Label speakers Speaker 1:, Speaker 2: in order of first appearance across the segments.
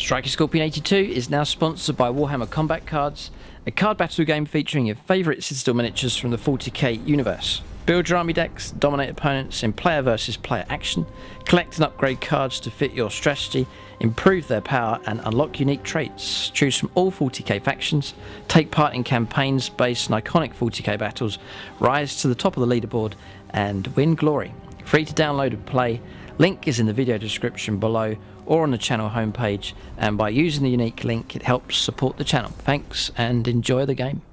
Speaker 1: Striker Scorpion 82 is now sponsored by Warhammer Combat Cards, a card battle game featuring your favourite Citadel miniatures from the 40k universe. Build your army decks, dominate opponents in player versus player action, collect and upgrade cards to fit your strategy, improve their power and unlock unique traits. Choose from all 40k factions, take part in campaigns based on iconic 40k battles, rise to the top of the leaderboard and win glory. Free to download and play. Link is in the video description below or on the channel homepage, and by using the unique link it helps support the channel. Thanks and enjoy the game.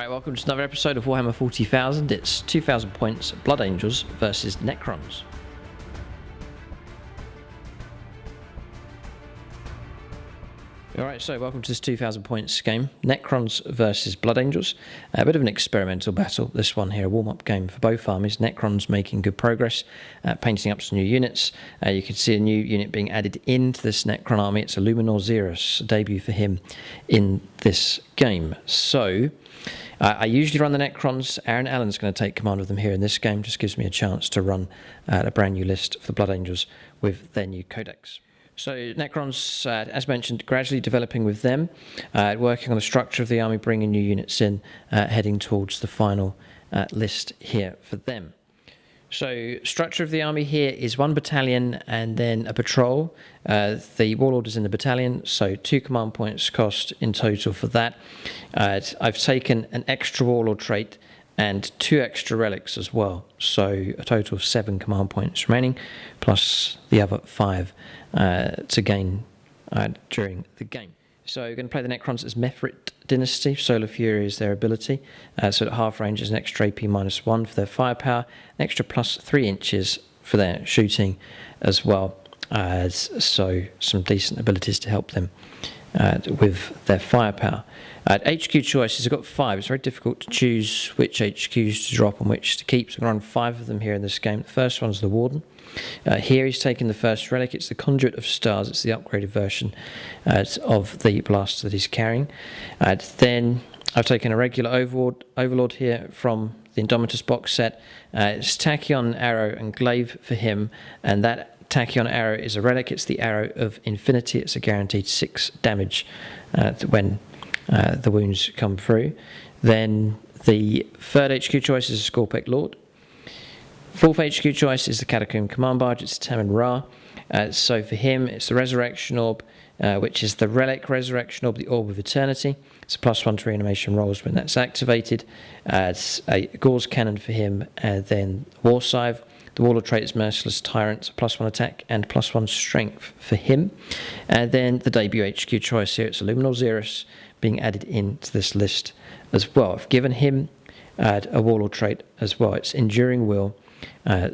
Speaker 1: Welcome to another episode of Warhammer 40,000. It's 2,000 points Blood Angels versus Necrons. Alright, so welcome to this 2,000 points game. Necrons versus Blood Angels. A bit of an experimental battle, this one here, a warm-up game for both armies. Necrons making good progress, painting up some new units. You can see a new unit being added into this Necron army. It's a Luminor Xerus, a debut for him in this game. So I usually run the Necrons. Aaron Allen's going to take command of them here in this game. Just gives me a chance to run a brand new list for the Blood Angels with their new codex. So Necrons, as mentioned, gradually developing with them, working on the structure of the army, bringing new units in, heading towards the final list here for them. So structure of the army here is 1 battalion and then a patrol. The warlord is in the battalion, so 2 command points cost in total for that. I've taken an extra warlord trait and 2 extra relics as well, so a total of 7 command points remaining, plus the other 5 to gain during the game. So you're going to play the Necrons as Mefrit Dynasty. Solar Fury is their ability. So at half range is an extra AP -1 for their firepower, an extra +3 inches for their shooting as well. So some decent abilities to help them with their firepower. HQ choices, I've got 5. It's very difficult to choose which HQs to drop and which to keep. So I'm going to run 5 of them here in this game. The first one's the Warden. Here he's taken the first relic. It's the Conduit of Stars. It's the upgraded version of the blaster that he's carrying. Then I've taken a regular Overlord here from the Indomitus box set. It's Tachyon, Arrow and Glaive for him, and that Tachyon Arrow is a relic. It's the Arrow of Infinity. It's a guaranteed 6 damage when the wounds come through. Then the third HQ choice is a Scorpec Lord. Fourth HQ choice is the Catacomb Command Barge. It's Taman Ra. So for him, it's the Resurrection Orb, which is the Relic Resurrection Orb, the Orb of Eternity. It's a +1 to reanimation rolls when that's activated. It's a Gauze Cannon for him, and then War Scythe. The Warlord trait is Merciless Tyrant, +1 attack and +1 strength for him. And then the debut HQ choice here, it's a Luminor Xerus being added into this list as well. I've given him a Warlord trait as well. It's Enduring Will,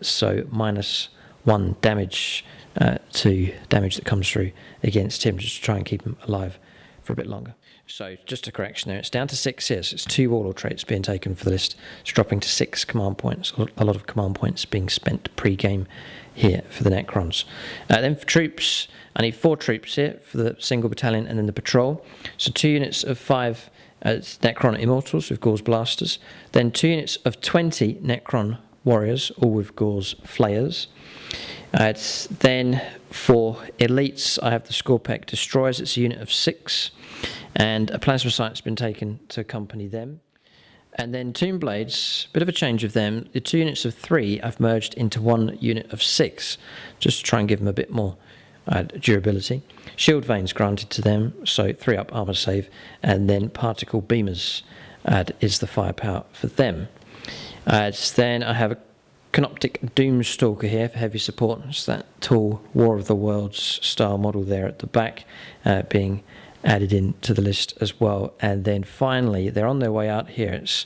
Speaker 1: so -1 damage to damage that comes through against him, just to try and keep him alive for a bit longer. So just a correction there, it's down to 6 here, so it's 2 warlord traits being taken for the list. It's dropping to 6 command points, a lot of command points being spent pre-game here for the Necrons. Then for troops, I need 4 troops here for the single battalion and then the patrol. So 2 units of 5 Necron Immortals with Gauls Blasters, then 2 units of 20 Necron Warriors, all with Gauls Flayers. Then for elites, I have the Scorpec Destroyers. It's a unit of 6, and a Plasma Sight's been taken to accompany them. And then Tomb Blades, bit of a change of them. The 2 units of 3 I've merged into 1 unit of 6, just to try and give them a bit more durability. Shield Veins granted to them, so 3 up armor save, and then Particle Beamers is the firepower for them. Then I have a Canoptic Doomstalker here for heavy support. It's that tall War of the Worlds style model there at the back, being added into the list as well. And then finally, they're on their way out here. It's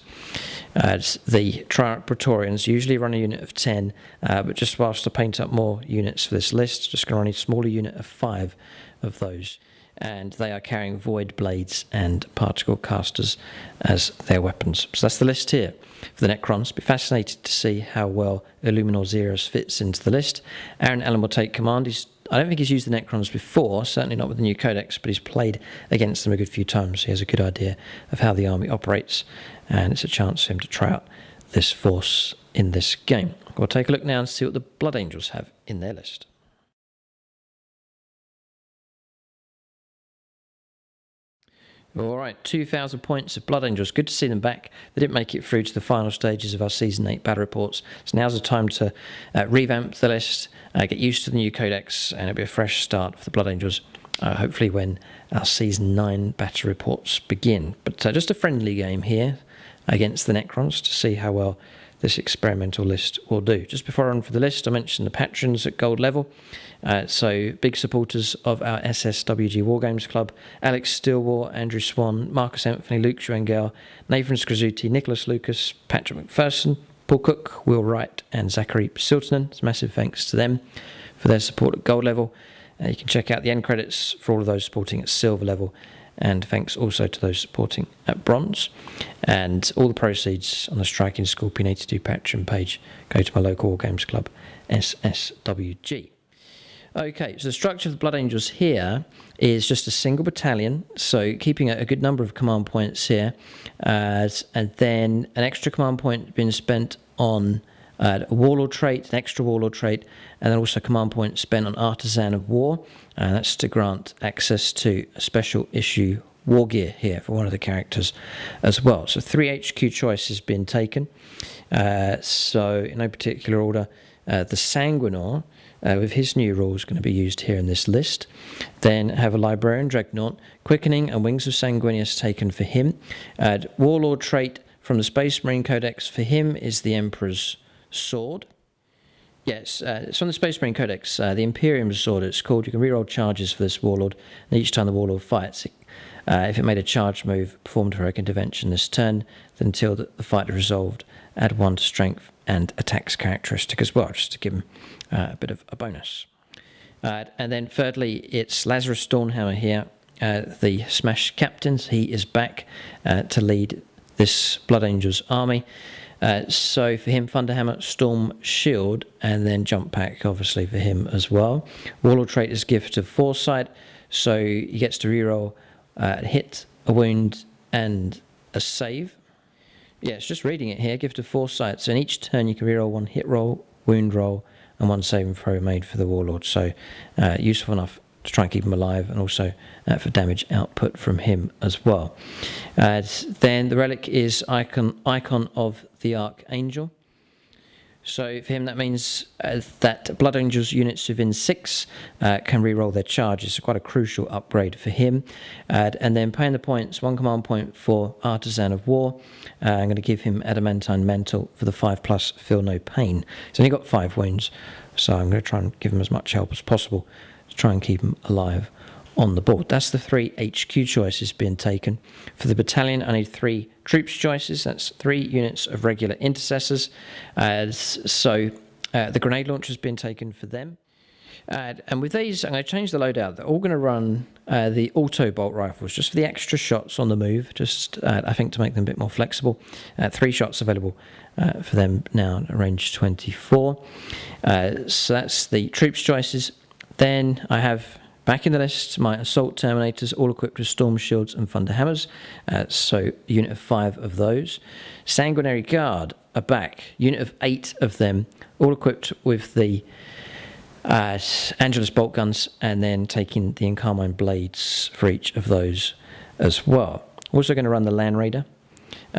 Speaker 1: the Triarch Praetorians, usually run a unit of 10, but just whilst I paint up more units for this list, just going to run a smaller unit of 5 of those. And they are carrying Void Blades and Particle Casters as their weapons. So that's the list here for the Necrons. Be fascinated to see how well Illuminor Xeros fits into the list. Aaron Allen will take command. I don't think he's used the Necrons before, certainly not with the new codex, but he's played against them a good few times. He has a good idea of how the army operates, and it's a chance for him to try out this force in this game. We'll take a look now and see what the Blood Angels have in their list. Alright, 2,000 points of Blood Angels. Good to see them back. They didn't make it through to the final stages of our Season 8 battle reports. So now's the time to revamp the list, get used to the new codex, and it'll be a fresh start for the Blood Angels, hopefully when our Season 9 battle reports begin. But just a friendly game here against the Necrons to see how well this experimental list will do. Just before I run for the list, I mentioned the patrons at gold level. So big supporters of our SSWG Wargames Club: Alex Stillwell, Andrew Swan, Marcus Anthony, Luke Schwengel, Nathan Skrzuti, Nicholas Lucas, Patrick McPherson, Paul Cook, Will Wright, and Zachary Siltonen. It's massive thanks to them for their support at gold level. You can check out the end credits for all of those supporting at silver level, and thanks also to those supporting at bronze. And all the proceeds on the Striking Scorpion 82 Patreon page go to my local Wargames Club, SSWG. Okay, so the structure of the Blood Angels here is just a single battalion, so keeping a good number of command points here, and then an extra command point being spent on a warlord trait, an extra warlord trait, and then also command points spent on Artisan of War, and that's to grant access to a special issue war gear here for one of the characters as well. So 3 HQ choices been taken, so in no particular order. The Sanguinor, with his new rules, going to be used here in this list. Then have a Librarian Dreadnought, Quickening and Wings of Sanguinius taken for him. Warlord trait from the Space Marine Codex for him is the Emperor's Sword. Yes, it's from the Space Marine Codex, the Imperium's Sword it's called. You can reroll charges for this warlord, and each time the warlord fights, if it made a charge move, performed heroic intervention this turn, then until the fight is resolved, add 1 to strength and attacks characteristic as well, just to give him a bit of a bonus. And then thirdly, it's Lazarus Stormhammer here, the Smash Captains. He is back to lead this Blood Angels army. So for him, Thunderhammer, Storm Shield, and then Jump Pack obviously for him as well. Warlord trait is Gift of Foresight, so he gets to reroll a hit, a wound, and a save. Yeah, it's just reading it here, Gift of Foresight. So in each turn you can reroll 1 hit roll, wound roll, and 1 save and throw made for the Warlord. So useful enough to try and keep him alive, and also for damage output from him as well. Then the relic is Icon of the Archangel. So for him that means that Blood Angels units within 6 can reroll their charges, so quite a crucial upgrade for him. And then paying the points, 1 command point for Artisan of War. I'm going to give him Adamantine Mantle for the 5+, Feel No Pain. He's only got 5 wounds, so I'm going to try and give him as much help as possible to try and keep him alive on the board. That's the 3 HQ choices being taken. For the battalion, I need 3 troops choices. That's 3 units of regular intercessors. So the grenade launcher has been taken for them. And with these, I'm going to change the loadout. They're all going to run the auto bolt rifles, just for the extra shots on the move, just I think to make them a bit more flexible. 3 shots available for them now at range 24. So that's the troops choices. Then I have back in the list my assault terminators, all equipped with storm shields and thunder hammers. So a unit of 5 of those. Sanguinary guard are back, unit of 8 of them, all equipped with the Angelus bolt guns, and then taking the Encarmine blades for each of those as well. Also going to run the Land Raider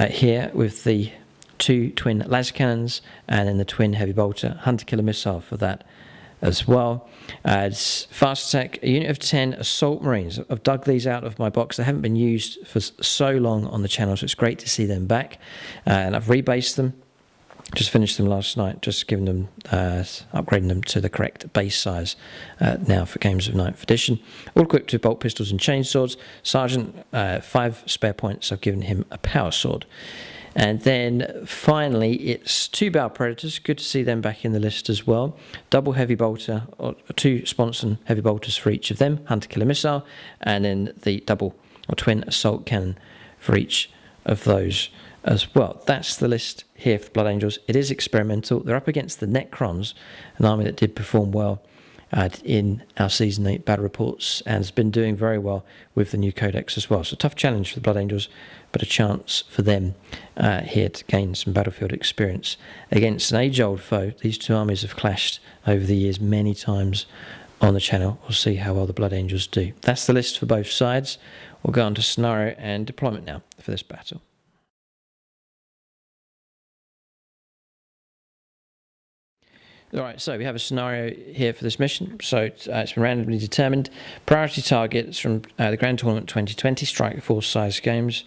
Speaker 1: here with the 2 twin laser cannons and then the twin heavy bolter, hunter killer missile for that as well. Fast attack, a unit of 10 assault marines. I've dug these out of my box. They haven't been used for so long on the channel, so it's great to see them back. And I've rebased them. Just finished them last night, just giving them, upgrading them to the correct base size now for games of 9th edition. All equipped with bolt pistols and chainswords. Sergeant, 5 spare points. I've given him a power sword. And then finally, it's 2 bow predators. Good to see them back in the list as well. Double heavy bolter, or 2 sponson heavy bolters for each of them. Hunter killer missile, and then the double or twin assault cannon for each of those as well. That's the list here for the Blood Angels. It is experimental. They're up against the Necrons, an army that did perform well in our Season 8 battle reports and has been doing very well with the new codex as well. So tough challenge for the Blood Angels, but a chance for them here to gain some battlefield experience against an age-old foe. These 2 armies have clashed over the years many times on the channel. We'll see how well the Blood Angels do. That's the list for both sides. We'll go on to scenario and deployment now for this battle. Alright, so we have a scenario here for this mission. So it's been randomly determined. Priority targets from the Grand Tournament 2020, Strike Force size games.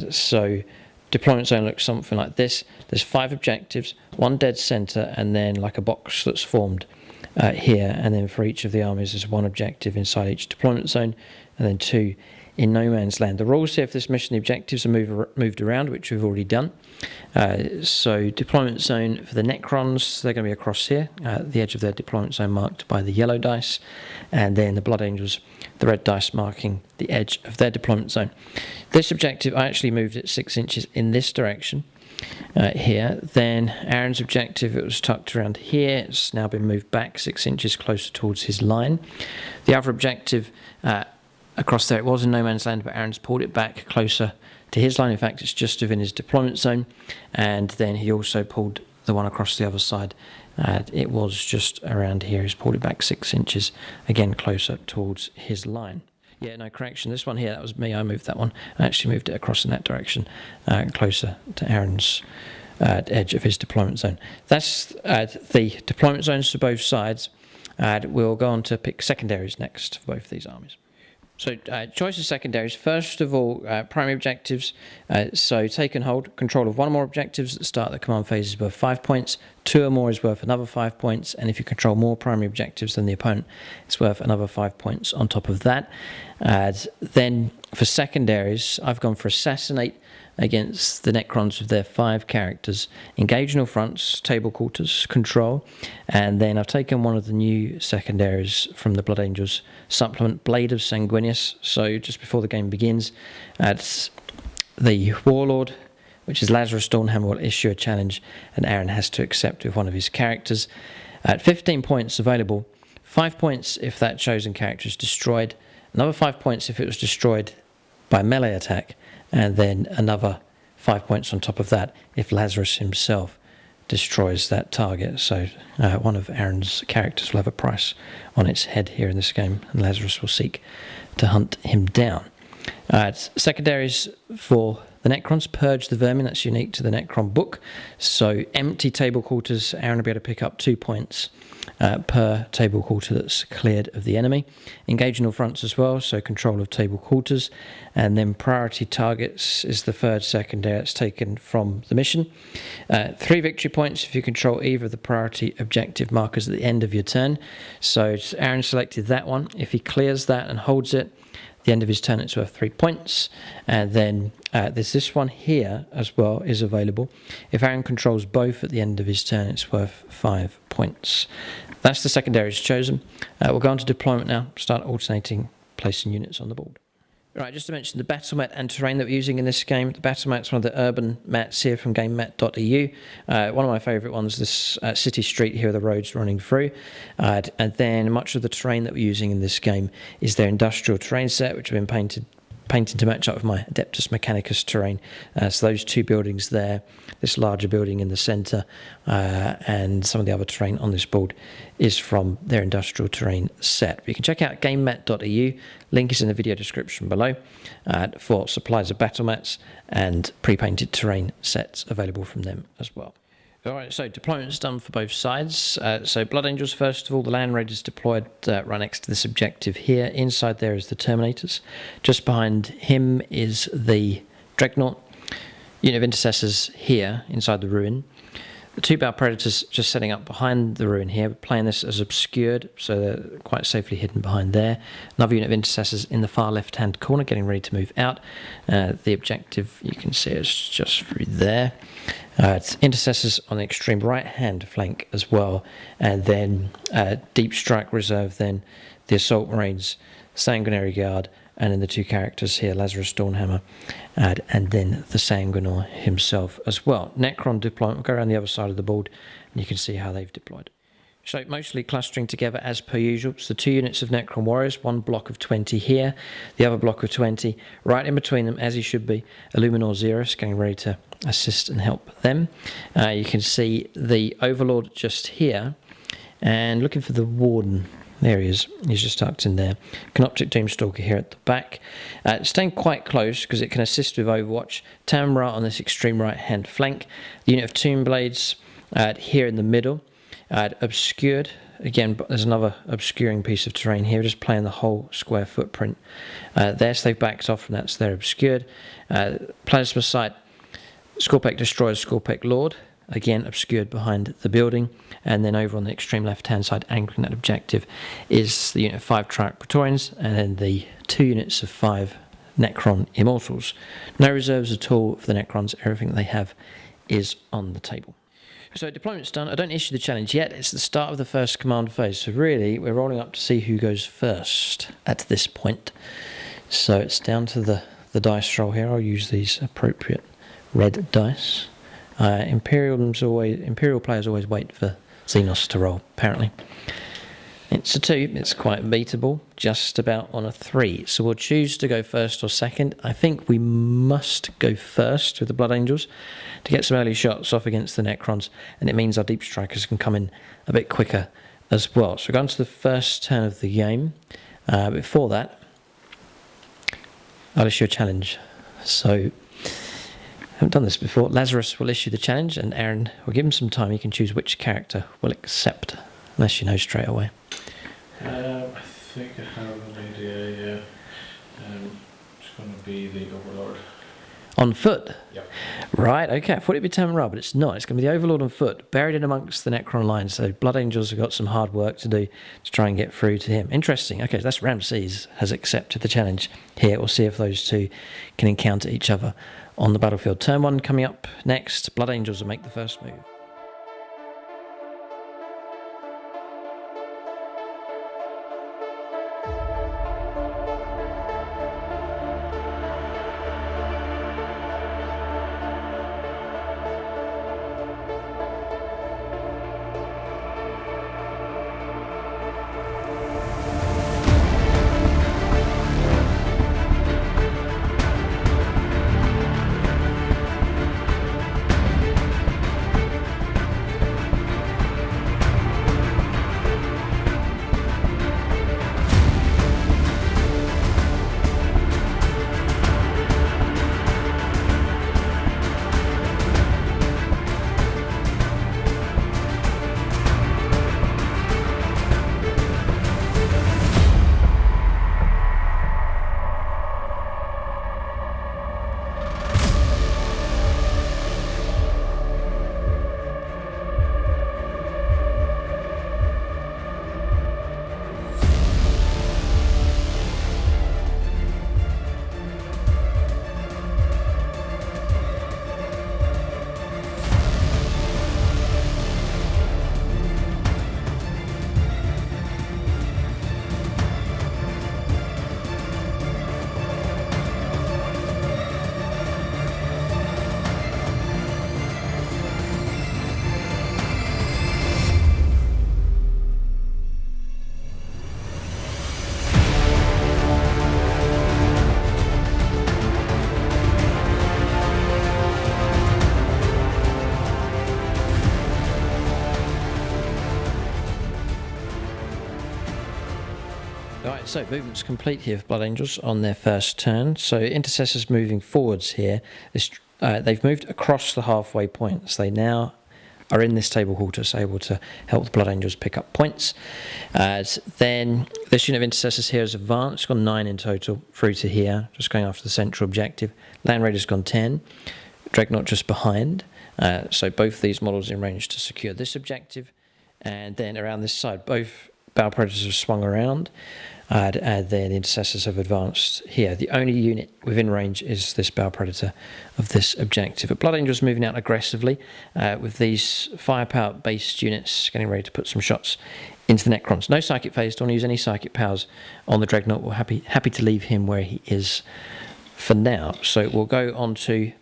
Speaker 1: So deployment zone looks something like this. There's 5 objectives, 1 dead center, and then like a box that's formed here. And then for each of the armies, there's 1 objective inside each deployment zone, and then 2 in no man's land. The rules here for this mission, the objectives are moved around, which we've already done. So deployment zone for the Necrons, they're going to be across here, the edge of their deployment zone marked by the yellow dice, and then the Blood Angels, the red dice marking the edge of their deployment zone. This objective, I actually moved it 6 inches in this direction here. Then Aaron's objective, it was tucked around here. It's now been moved back 6 inches closer towards his line. The other objective across there, it was in no man's land, but Aaron's pulled it back closer to his line. In fact, it's just within his deployment zone. And then he also pulled the one across the other side. It was just around here. He's pulled it back 6 inches, again closer towards his line. Yeah, no, correction. This one here, that was me. I moved that one. I actually moved it across in that direction, closer to Aaron's edge of his deployment zone. That's the deployment zones for both sides. We'll go on to pick secondaries next for both of these armies. So choice of secondaries. First of all, primary objectives. So take and hold control of 1 or more objectives at the start of the command phase is worth 5 points. 2 or more is worth another 5 points. And if you control more primary objectives than the opponent, it's worth another 5 points on top of that. Then for secondaries, I've gone for assassinate against the Necrons with their 5 characters. Engage in all fronts, table quarters, control. And then I've taken one of the new secondaries from the Blood Angels supplement, Blade of Sanguinius. So just before the game begins, the Warlord, which is Lazarus Dawnhammer, will issue a challenge and Aaron has to accept with one of his characters. At 15 points available, 5 points if that chosen character is destroyed, another 5 points if it was destroyed by melee attack, and then another 5 points on top of that if Lazarus himself destroys that target. So one of Aaron's characters will have a price on its head here in this game, and Lazarus will seek to hunt him down. Secondaries for the Necrons, Purge the Vermin, that's unique to the Necron book. So empty table quarters, Aaron will be able to pick up 2 points per table quarter that's cleared of the enemy. Engage in all fronts as well, so control of table quarters. And then priority targets is the third secondary that's taken from the mission. 3 victory points if you control either of the priority objective markers at the end of your turn. So Aaron selected that one. If he clears that and holds it, at the end of his turn it's worth 3 points. And then there's this one here as well is available. If Aaron controls both at the end of his turn, it's worth 5 points. That's the secondaries chosen. We'll go on to deployment now, start alternating placing units on the board. Right, just to mention the battle mat and terrain that we're using in this game. The battle mat's one of the urban mats here from gamemat.eu. One of my favourite ones, this city street here, the roads running through. And then much of the terrain that we're using in this game is their industrial terrain set, which have been painted to match up with my Adeptus Mechanicus terrain. So those two buildings there, this larger building in the centre, and some of the other terrain on this board is from their industrial terrain set. But you can check out gamemat.eu, link is in the video description below, for supplies of battle mats and pre-painted terrain sets available from them as well. Alright, so deployment's done for both sides. So Blood Angels, first of all, the Land Raiders deployed right next to this objective here. Inside there is the Terminators. Just behind him is the Dreadnought. Unit of Intercessors here, inside the ruin. The two Bow Predators just setting up behind the ruin here, playing this as obscured, so they're quite safely hidden behind there. Another unit of Intercessors in the far left-hand corner, getting ready to move out. The objective, you can see, is just through there. It's Intercessors on the extreme right-hand flank as well, and then Deep Strike Reserve, then the Assault Marines, Sanguinary Guard, and then the two characters here, Lazarus Dawnhammer, and then the Sanguinor himself as well. Necron deployment, we'll go around the other side of the board, and you can see how they've deployed. So mostly clustering together as per usual. So the two units of Necron Warriors, one block of 20 here, the other block of 20, right in between them, as he should be, Illuminor Xerus getting ready to assist and help them. You can see the Overlord just here, and looking for the Warden. There he is, he's just tucked in there. Canoptic Doomstalker here at the back. Staying quite close because it can assist with Overwatch. Tamra on this extreme right hand flank. The unit of Tomb Blades here in the middle. Obscured, again, there's another obscuring piece of terrain here, just playing the whole square footprint. There, so they've backed off from that, so they're obscured. Plasma Sight, Scorpec Destroyer, Scorpec Lord. Again, obscured behind the building, and then over on the extreme left-hand side, anchoring that objective, is the unit of 5 Triarch Praetorians, and then the 2 units of 5 Necron Immortals. No reserves at all for the Necrons, everything they have is on the table. So deployment's done. I don't issue the challenge yet, it's the start of the first command phase, so really we're rolling up to see who goes first at this point. So it's down to the dice roll here. I'll use these appropriate red dice. Imperial players always wait for Xenos to roll, apparently. It's a 2, it's quite beatable, just about on a 3. So we'll choose to go first or second. I think we must go first with the Blood Angels to get some early shots off against the Necrons, and it means our Deep Strikers can come in a bit quicker as well. So we're going to the first turn of the game. Before that, I'll issue a challenge. So I haven't done this before. Lazarus will issue the challenge, and Aaron will give him some time. He can choose which character will accept, unless you know straight away.
Speaker 2: I think I have an idea, yeah. It's going to be the Overlord.
Speaker 1: On foot?
Speaker 2: Yep.
Speaker 1: Right, okay. I thought it'd be Tamara, but it's not. It's going to be the Overlord on foot, buried in amongst the Necron lines. So Blood Angels have got some hard work to do to try and get through to him. Interesting. Okay, so that's Ramses has accepted the challenge here. We'll see if those two can encounter each other on the battlefield. Turn 1 coming up next. Blood Angels will make the first move. Alright, so movement's complete here for Blood Angels on their first turn. So Intercessors moving forwards here. They've moved across the halfway point. So they now are in this table halter, so able to help the Blood Angels pick up points. Then this unit of Intercessors here has advanced, gone 9 in total through to here, just going after the central objective. Land Raider's gone 10, Dreadnought just behind. So both these models in range to secure this objective. And then around this side, both Battle Predators have swung around, and then the Intercessors have advanced here. The only unit within range is this Battle Predator of this objective. But Blood Angels moving out aggressively with these firepower-based units getting ready to put some shots into the Necrons. No Psychic Phase, don't use any Psychic powers on the Dreadnought. We're happy to leave him where he is for now. So we'll go on to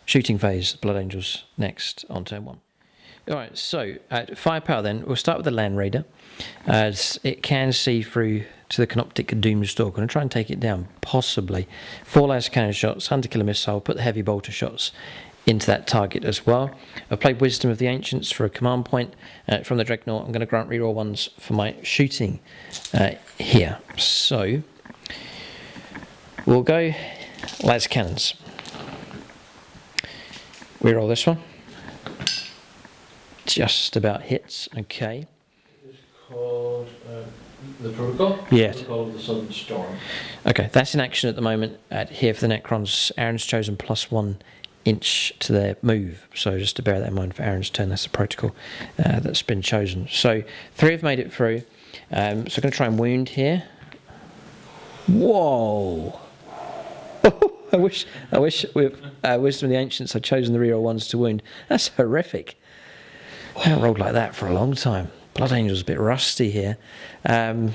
Speaker 1: Shooting Phase, Blood Angels next on turn 1. Alright, so firepower then, we'll start with the Land Raider, as it can see through to the Canoptic Doomstalker. I'm going to try and take it down, possibly. 4 laser cannon shots, Hunter Killer Missile, put the heavy bolter shots into that target as well. I've played Wisdom of the Ancients for a command point from the Dreadnought. I'm going to grant reroll 1s for my shooting here. So, we'll go laser cannons. Reroll this one. Just about hits, okay.
Speaker 2: It's called the Protocol?
Speaker 1: Yeah.
Speaker 2: Protocol of the Southern Storm.
Speaker 1: Okay, that's in action at the moment. Here for the Necrons, Aaron's chosen +1 inch to their move. So just to bear that in mind for Aaron's turn, that's the protocol that's been chosen. So 3 have made it through. So I'm going to try and wound here. Whoa! I wish with Wisdom of the Ancients I'd chosen the reroll 1s to wound. That's horrific. I haven't rolled like that for a long time. Blood Angel's a bit rusty here. Oh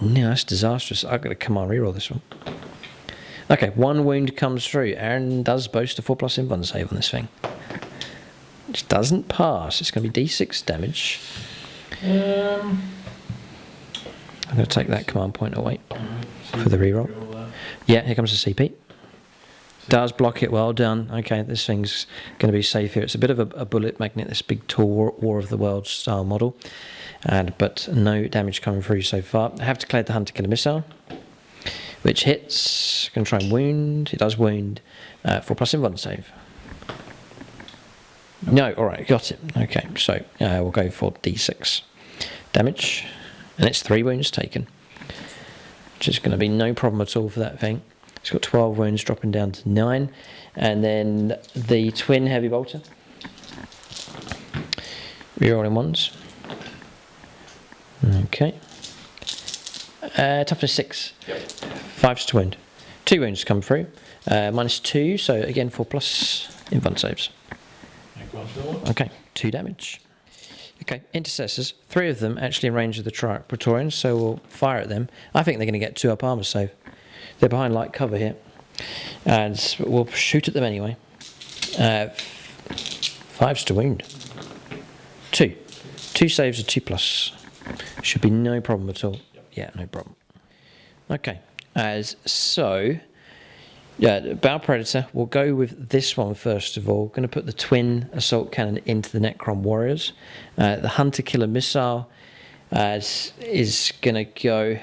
Speaker 1: no, that's disastrous. I've got to come on, reroll this one. Okay, 1 wound comes through. Aaron does boast a 4+ invuln save on this thing. Which doesn't pass. It's going to be D6 damage. I'm going to take that command point away for the reroll. Yeah, here comes the CP. Does block it, well done. Okay, this thing's going to be safe here. It's a bit of a bullet magnet, this big tall War of the Worlds style model. But no damage coming through so far. I have declared the Hunter Killer Missile, which hits. Going to try and wound. It does wound. 4+ invuln save. No, alright, got it. Okay, so we'll go for D6 damage. And it's 3 wounds taken. Which is going to be no problem at all for that thing. It's got 12 wounds dropping down to 9. And then the twin heavy bolter. Rerolling 1s. Okay. Toughness 6. Yep. 5s to wound. 2 wounds come through. -2, so again 4+ invuln saves. Okay, 2 damage. Okay, Intercessors. 3 of them actually in range of the Praetorians, so we'll fire at them. I think they're going to get 2 up armor save. They're behind light cover here. And we'll shoot at them anyway. 5s to wound. 2. 2 saves are 2+. Should be no problem at all. Yeah, no problem. Okay, so Battle Predator, we'll go with this one first of all. Going to put the twin assault cannon into the Necron warriors. The Hunter Killer Missile is going to go...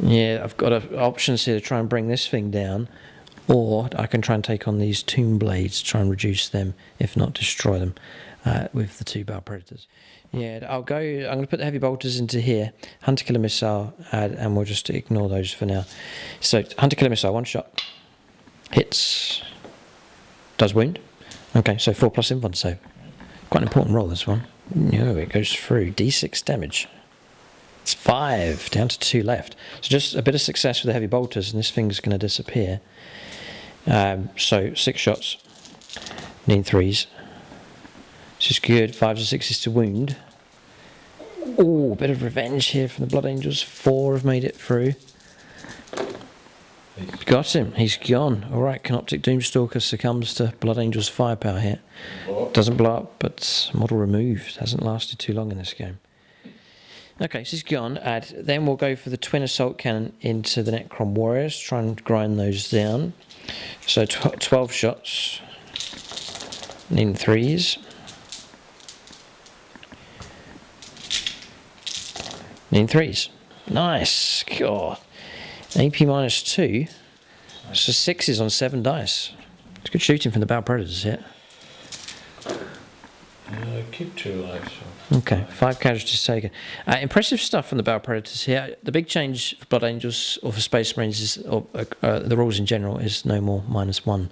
Speaker 1: Yeah, I've got options here to try and bring this thing down, or I can try and take on these Tomb Blades to try and reduce them, if not destroy them, with the 2 Battle Predators. Yeah, I'm going to put the heavy bolters into here, Hunter Killer Missile, and we'll just ignore those for now. So, Hunter Killer Missile, 1 shot. Hits. Does wound. Okay, so 4+ invuln save. Quite an important roll, this one. No, it goes through. D6 damage. It's 5, down to 2 left. So just a bit of success with the heavy bolters, and this thing's going to disappear. So 6 shots. Need 3s. This is good. 5s and 6s to wound. Oh, a bit of revenge here from the Blood Angels. 4 have made it through. Got him. He's gone. Alright, Canoptic Doomstalker succumbs to Blood Angels' firepower here. Doesn't blow up, but model removed. Hasn't lasted too long in this game. Okay, so he's gone. Then we'll go for the twin assault cannon into the Necron warriors. Try and grind those down. So 12 shots. Need 3s. Needing 3s. Nice. God. AP minus 2. So 6s on 7 dice. It's good shooting from the Bow Predators here.
Speaker 2: Keep 2 alive. So.
Speaker 1: Okay, 5 casualties taken. Impressive stuff from the Bow Predators here. The big change for Blood Angels or for Space Marines is, or the rules in general, is no more -1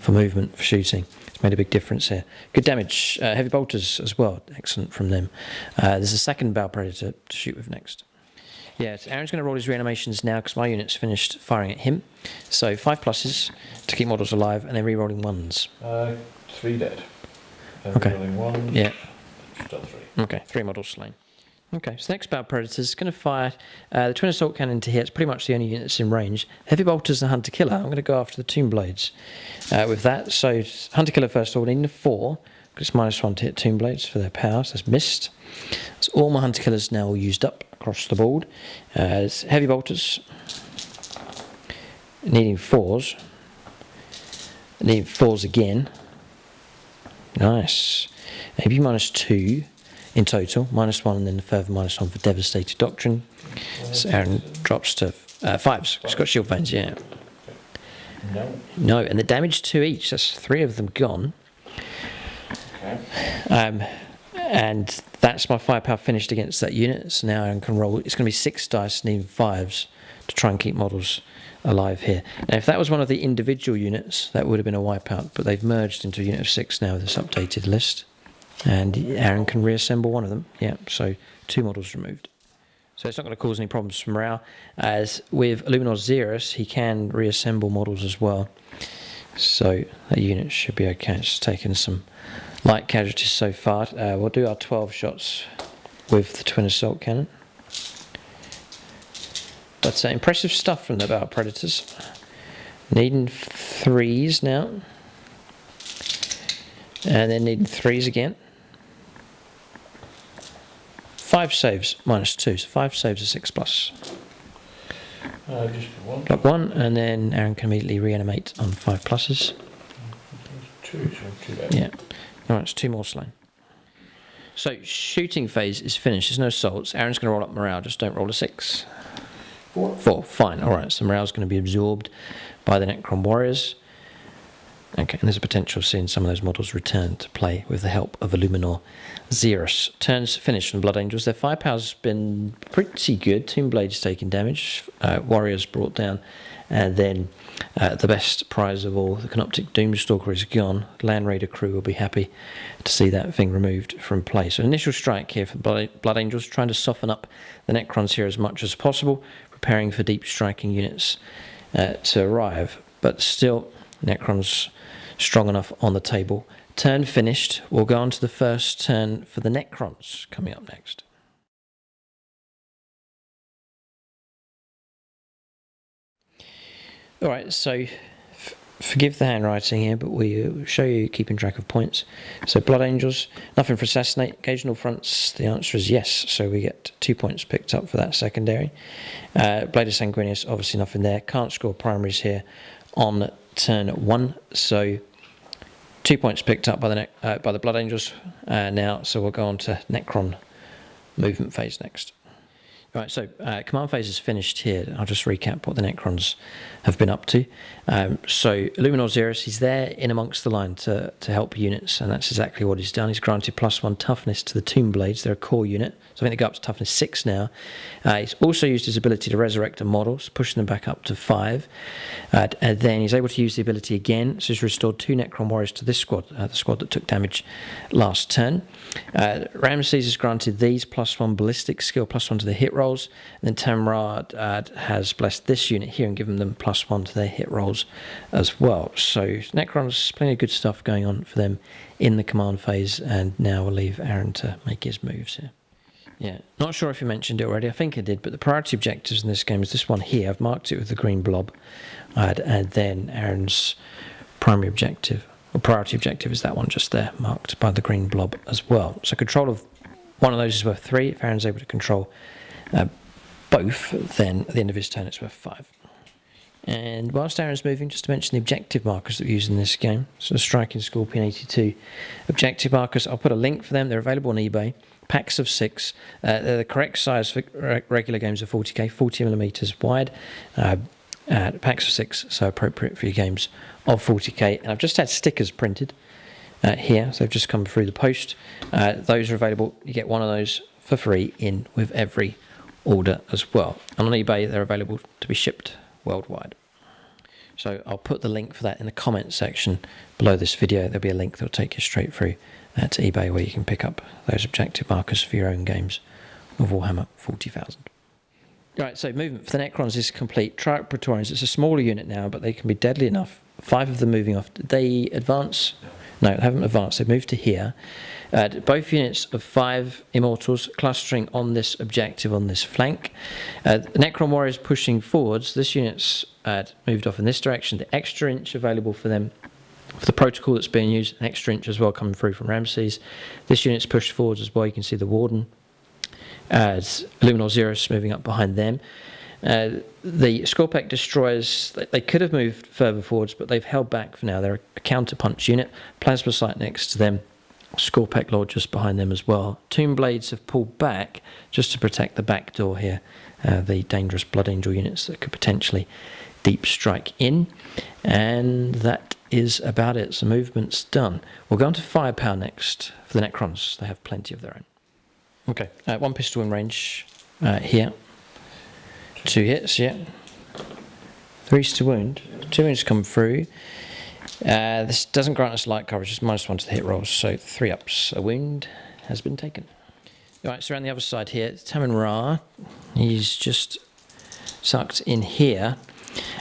Speaker 1: for movement for shooting. It's made a big difference here. Good damage. Heavy bolters as well. Excellent from them. There's a second Bow Predator to shoot with next. Yeah, so Aaron's going to roll his reanimations now because my unit's finished firing at him. So 5 pluses to keep models alive and then re-rolling 1s.
Speaker 2: 3 dead.
Speaker 1: Okay.
Speaker 2: Re-rolling 1.
Speaker 1: Yeah.
Speaker 2: Still 3.
Speaker 1: Okay, 3 models slain. Okay, so next Bow Predators going to fire the Twin Assault Cannon to hit. It's pretty much the only unit that's in range. Heavy Bolters and Hunter Killer. I'm going to go after the Tomb Blades with that. So Hunter Killer first of all, needing a 4. Because it's -1 to hit Tomb Blades for their powers. That's missed. So all my Hunter Killers now all used up across the board. Heavy Bolters. Needing 4s. Needing 4s again. Nice. AP -2 in total. -1 and then a further -1 for Devastated Doctrine. So Aaron drops to 5s. It's got shield veins, yeah.
Speaker 2: No.
Speaker 1: No, and the damage 2 each. That's 3 of them gone.
Speaker 2: Okay.
Speaker 1: And that's my firepower finished against that unit. So now Aaron can roll. It's going to be 6 dice and even 5s to try and keep models alive here. Now, if that was one of the individual units, that would have been a wipeout. But they've merged into a unit of 6 now with this updated list. And Aaron can reassemble one of them. Yeah, so 2 models removed. So it's not going to cause any problems for morale. As with Illuminor Xeris, he can reassemble models as well. So that unit should be okay. It's taken some light casualties so far. We'll do our 12 shots with the Twin Assault Cannon. But impressive stuff from the Bow Predators. Needing 3s now. And then needing 3s again. 5 saves, -2. So 5 saves are 6+.
Speaker 2: Just 1.
Speaker 1: Block 1, and then Aaron can immediately reanimate on 5 pluses.
Speaker 2: 2, so 2 dead.
Speaker 1: Yeah. Alright, it's 2 more slain. So, shooting phase is finished. There's no assaults. Aaron's going to roll up morale. Just don't roll a 6. 4. Fine. Alright, so morale's going to be absorbed by the Necron Warriors. Okay, and there's a potential of seeing some of those models return to play with the help of Illuminor Xeris. Turns finished from Blood Angels. Their firepower's been pretty good. Tomb Blades taking damage. Warriors brought down. And then the best prize of all, the Canoptic Doomstalker is gone. Land Raider crew will be happy to see that thing removed from play. So initial strike here for Blood Angels, trying to soften up the Necrons here as much as possible, preparing for deep striking units to arrive. But still, Necrons strong enough on the table. Turn finished. We'll go on to the first turn for the Necrons coming up next. Alright, so forgive the handwriting here, but we show you keeping track of points. So Blood Angels, nothing for Assassinate. Occasional fronts, the answer is yes, so we get 2 points picked up for that secondary. Blade of Sanguinius, obviously nothing there. Can't score primaries here on turn 1, so 2 points picked up by the Blood Angels now, so we'll go on to Necron movement phase next. Right, so command phase is finished here. I'll just recap what the Necrons have been up to. So Illuminor Xeris, he's there in amongst the line to help units, and that's exactly what he's done. He's granted +1 toughness to the Tomb Blades. They're a core unit, so I think they go up to toughness 6 now. He's also used his ability to resurrect the models, pushing them back up to 5. And then he's able to use the ability again, so he's restored 2 Necron Warriors to this squad, the squad that took damage last turn. Ramses is granted these +1 ballistic skill, +1 to the hit rolls. And then Tamrad has blessed this unit here and given them +1 to their hit rolls as well. So Necrons, plenty of good stuff going on for them in the command phase, and now we'll leave Aaron to make his moves here. Yeah, not sure if you mentioned it already, I think I did, but the priority objectives in this game is this one here. I've marked it with the green blob, and then Aaron's primary objective, or priority objective, is that one just there, marked by the green blob as well. So control of one of those is worth 3. If Aaron's able to control both, then at the end of his turn it's worth 5. And whilst Aaron's moving, just to mention the objective markers that we use in this game. So the Striking Scorpion 82 objective markers, I'll put a link for them. They're available on eBay. packs of 6. They're the correct size for regular games of 40k, 40mm wide. Packs of 6, so appropriate for your games of 40k. And I've just had stickers printed here, so they've just come through the post. Those are available. You get one of those for free in with every order as well. And on eBay, they're available to be shipped worldwide. So I'll put the link for that in the comment section below this video. There'll be a link that'll take you straight through to eBay, where you can pick up those objective markers for your own games of Warhammer 40,000. Right, so movement for the Necrons is complete. Triarch Praetorians, it's a smaller unit now, but they can be deadly enough. 5 of them moving off. Did they advance? No, they haven't advanced. They've moved to here. Both units of 5 Immortals clustering on this objective on this flank. Necron Warriors pushing forwards. This unit's moved off in this direction. The extra inch available for them for the protocol that's being used. An extra inch as well coming through from Ramses. This unit's pushed forwards as well. You can see the Warden. Illuminor Xeros moving up behind them. The Scorpek Destroyers, they could have moved further forwards, but they've held back for now. They're a counterpunch unit. Plasma Sight next to them. Scorpek Lord just behind them as well. Tomb Blades have pulled back just to protect the back door here. The dangerous Blood Angel units that could potentially deep strike in. And that is about it. So movement's done. We'll go on to firepower next for the Necrons. They have plenty of their own. Okay, 1 pistol in range here. 2 hits, yeah. 3's to wound. 2 wounds come through. This doesn't grant us light coverage, it's -1 to the hit rolls, so 3 ups. A wound has been taken. Alright, so around the other side here, Tamin Ra, he's just sucked in here.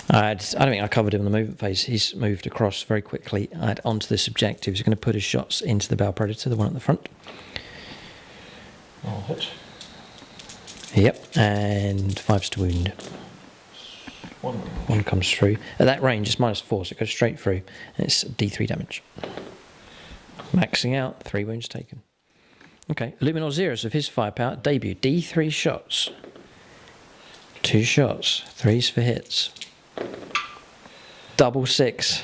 Speaker 1: I don't think I covered him in the movement phase. He's moved across very quickly onto this objective. He's going to put his shots into the Bow Predator, the one at the front.
Speaker 2: I'll hit.
Speaker 1: Yep, and 5's to wound. 1 comes through. At that range, it's -4, so it goes straight through. And it's D3 damage. Maxing out, 3 wounds taken. Okay, Illuminor Xeros with his firepower, debut, D3 shots. 2 shots, 3's for hits. Double 6.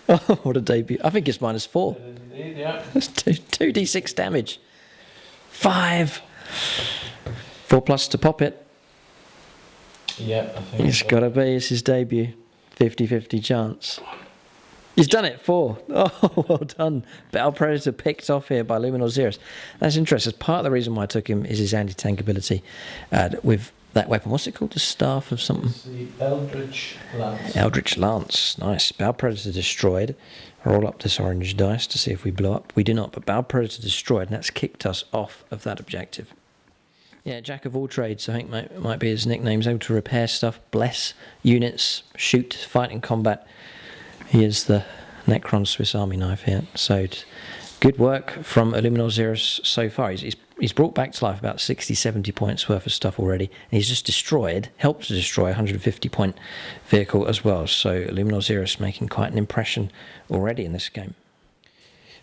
Speaker 1: Oh, what a debut. I think it's -4.
Speaker 2: Indeed, yeah.
Speaker 1: That's 2d6 damage. 5. 4+ to pop it.
Speaker 2: Yeah, I think
Speaker 1: It's got to be. It's his debut. 50-50 chance. He's done it. 4. Oh, well done. Battle Predator picked off here by Illuminor Xeros. That's interesting. Part of the reason why I took him is his anti-tank ability with that weapon. What's it called? The Staff of something?
Speaker 2: It's the Eldritch Lance.
Speaker 1: Eldritch Lance. Nice. Battle Predator destroyed. Roll up this orange dice to see if we blow up. We do not, but Battle Predator destroyed, and that's kicked us off of that objective. Yeah, Jack of all trades, I think might be his nickname. He's able to repair stuff, bless units, shoot, fight in combat. He is the Necron Swiss Army knife here. So good work from Illuminor Xeros so far. He's brought back to life about 60-70 points worth of stuff already. And he's just helped to destroy a 150-point vehicle as well. So Illuminor Xeros making quite an impression already in this game.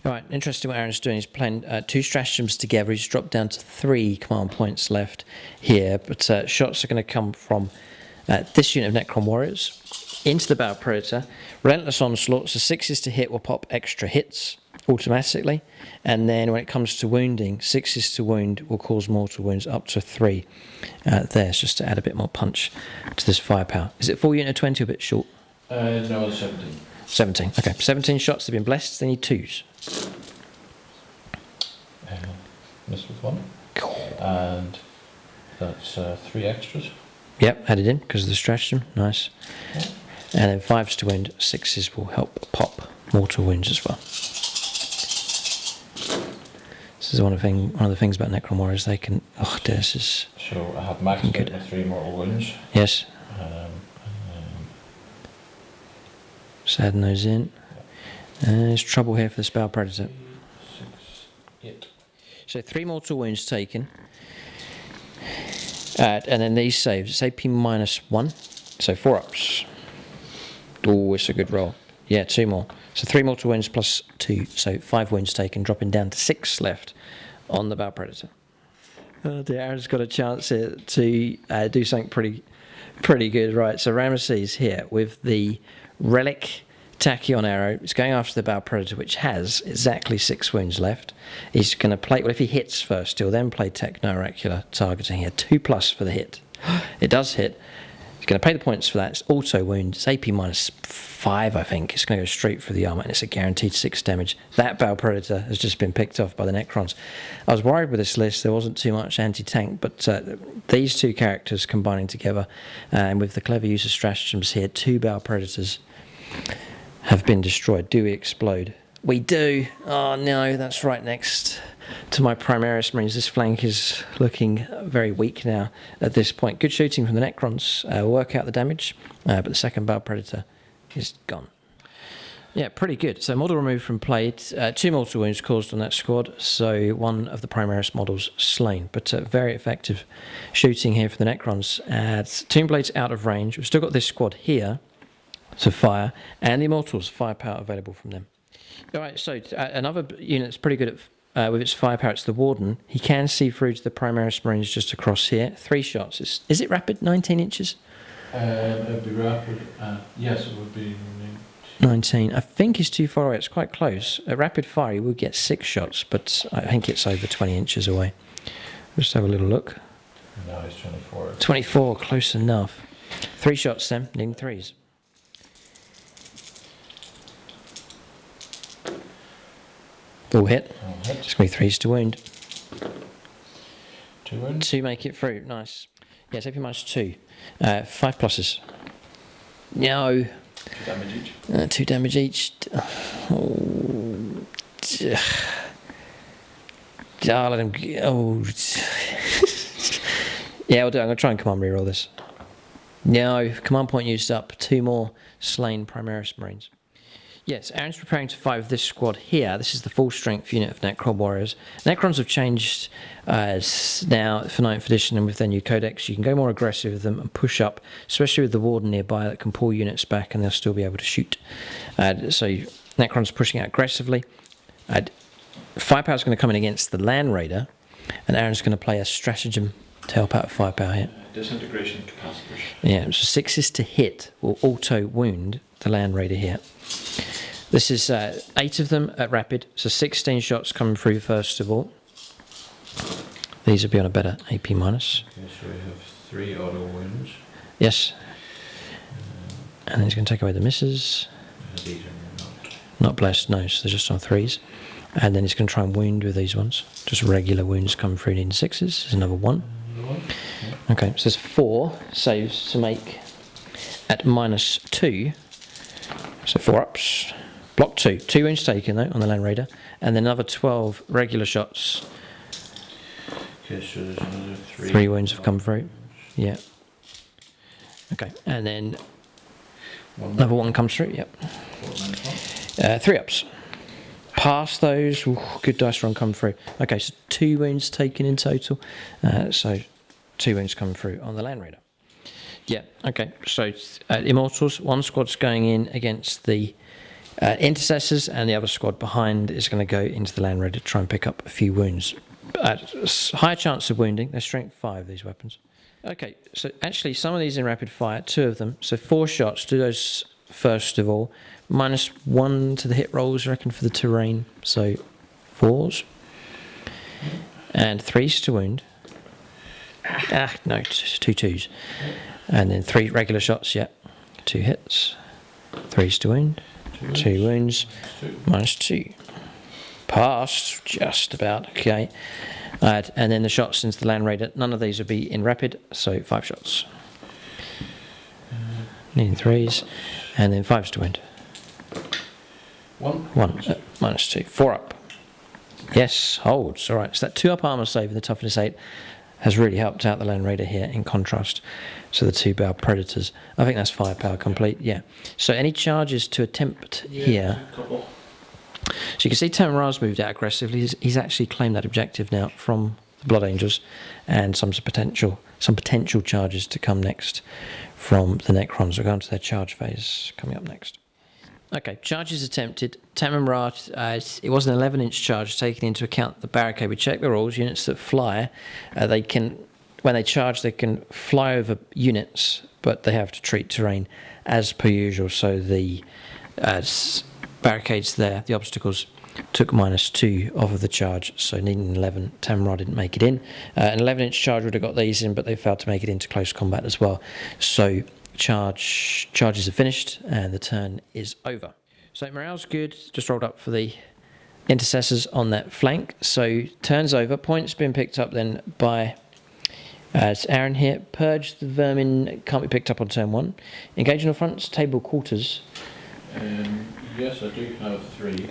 Speaker 1: Alright, interesting what Aaron's doing. He's playing 2 stratagems together. He's dropped down to 3 command points left here. But shots are going to come from this unit of Necron Warriors into the Battle Predator. Relentless Onslaught, so 6's to hit will pop extra hits automatically. And then when it comes to wounding, 6's to wound will cause mortal wounds up to 3 there, just to add a bit more punch to this firepower. Is it full unit of 20 or a bit short?
Speaker 2: No, 17.
Speaker 1: 17, okay. 17 shots, they've been blessed, they need 2s.
Speaker 2: Missed with 1. And that's 3 extras.
Speaker 1: Yep, added in because of the stratagem. Nice.
Speaker 2: Yeah.
Speaker 1: And then 5's to wound, 6's will help pop mortal wounds as well. This is one of the things about Necron Warriors. They can. Oh, this is.
Speaker 2: So I have maxed out my 3 mortal wounds.
Speaker 1: Yes. Just adding those in. There's trouble here for the Spell Predator.
Speaker 2: 6, 8.
Speaker 1: So 3 mortal wounds taken. And then these saves. It's AP -1. So 4 ups. Oh, it's a good roll. Yeah, 2 more. So 3 mortal wounds plus 2. So 5 wounds taken, dropping down to 6 left on the Battle Predator. Oh dear, Aaron's got a chance here to do something pretty good. Right, so Ramesses here with the Relic Tachyon arrow. It's going after the Bow Predator, which has exactly 6 wounds left. He's going to play, well, if he hits first, he'll then play Techno-Oracular targeting here. 2+ for the hit. It does hit. He's going to pay the points for that. It's auto wound. It's AP -5, I think. It's going to go straight for the armor, and it's a guaranteed 6 damage. That Bow Predator has just been picked off by the Necrons. I was worried with this list. There wasn't too much anti-tank, but these two characters combining together, and with the clever use of stratagems here, 2 Bow Predators have been destroyed. Do we explode? We do. Oh no, that's right next to my Primaris Marines. This flank is looking very weak now at this point. Good shooting from the Necrons. Work out the damage, but the second Bow Predator is gone. Yeah, pretty good. So model removed from play. 2 mortal wounds caused on that squad, so 1 of the Primaris models slain. But very effective shooting here for the Necrons. Tomb Blades out of range. We've still got this squad here to fire, and the Immortals, firepower available from them. All right, so another unit that's pretty good at with its firepower, it's the Warden. He can see through to the Primaris Marines just across here. 3 shots. Is it rapid? 19 inches?
Speaker 2: It would be rapid. Yes, it would be
Speaker 1: 19. I think it's too far away. It's quite close. At rapid fire, he would get 6 shots, but I think it's over 20 inches away. Let's have a little look.
Speaker 2: No, it's 24.
Speaker 1: 24, close enough. 3 shots then, needing 3s. All hit. It's going to be 3s to wound.
Speaker 2: 2 wounds.
Speaker 1: 2 make it through. Nice. Yes, AP -2. 5 pluses. No.
Speaker 2: 2 damage each.
Speaker 1: 2 damage each. Let him. Oh. Yeah, I'll do it. I'm going to try and command reroll this. No. Command point used up. 2 more slain Primaris Marines. Yes, Aaron's preparing to fight with this squad here. This is the full strength unit of Necron warriors. Necrons have changed now for 9th edition, and with their new codex, you can go more aggressive with them and push up, especially with the Warden nearby that can pull units back and they'll still be able to shoot. So Necron's pushing out aggressively. Firepower's going to come in against the Land Raider, and Aaron's going to play a stratagem to help out with firepower here.
Speaker 2: Disintegration capacitors.
Speaker 1: Yeah, so 6s to hit will auto wound the Land Raider here. This is 8 of them at rapid, so 16 shots coming through first of all. These will be on a better AP minus.
Speaker 2: Okay, so we have 3 auto wounds.
Speaker 1: Yes. And then he's going to take away the misses.
Speaker 2: These are
Speaker 1: Not blessed, no, so they're just on 3s. And then he's going to try and wound with these ones. Just regular wounds coming through needing 6s. There's another 1. Okay, so there's 4 saves to make at -2. So 4 ups. Block 2. 2 wounds taken though on the Land Raider. And then another 12 regular shots.
Speaker 2: Okay, so there's another 3.
Speaker 1: 3 wounds have come through. Yeah. Okay, and then another 1 comes through. Yep. 3 ups. Past those. Ooh, good dice roll come through. Okay, so 2 wounds taken in total. So 2 wounds come through on the Land Raider. Yeah, okay. So Immortals, 1 squad's going in against the Intercessors, and the other squad behind is going to go into the Land Raider to try and pick up a few wounds. Higher chance of wounding. They're strength 5, these weapons. Okay, so actually some of these in rapid fire, 2 of them. So 4 shots, do those first of all. -1 to the hit rolls, I reckon, for the terrain. So 4s. And 3s to wound. No, 2 2s. And then 3 regular shots, yeah. 2 hits. 3s to wound. 2 wounds. -2. Passed, just about, okay. And then the shots into the Land Raider, none of these will be in rapid, so 5 shots. Needing 3s. And then 5s to wound.
Speaker 2: 1.
Speaker 1: -2. 4 up. Yes, holds. All right, so that 2 up armor save and the toughness 8 has really helped out the Land Raider here in contrast to the 2 Bow Predators. I think that's firepower complete, yeah. So any charges to attempt here? So you can see Tamarra's moved out aggressively. He's actually claimed that objective now from the Blood Angels, and some potential charges to come next from the Necrons. We'll go on to their charge phase coming up next. Okay, charges attempted. Tamarra, it was an 11-inch charge, taking into account the barricade. We check the rules. Units that fly, they can, when they charge, they can fly over units, but they have to treat terrain as per usual. So the barricades there, the obstacles, took -2 off of the charge, so needing 11. Tamra didn't make it in. An 11-inch charge would have got these in, but they failed to make it into close combat as well. So charges are finished, and the turn is over. So morale's good, just rolled up for the intercessors on that flank. So turn's over, points being picked up then by Aaron here. Purge the vermin, can't be picked up on turn 1. Engage on the fronts, table quarters.
Speaker 2: Yes, I do have 3.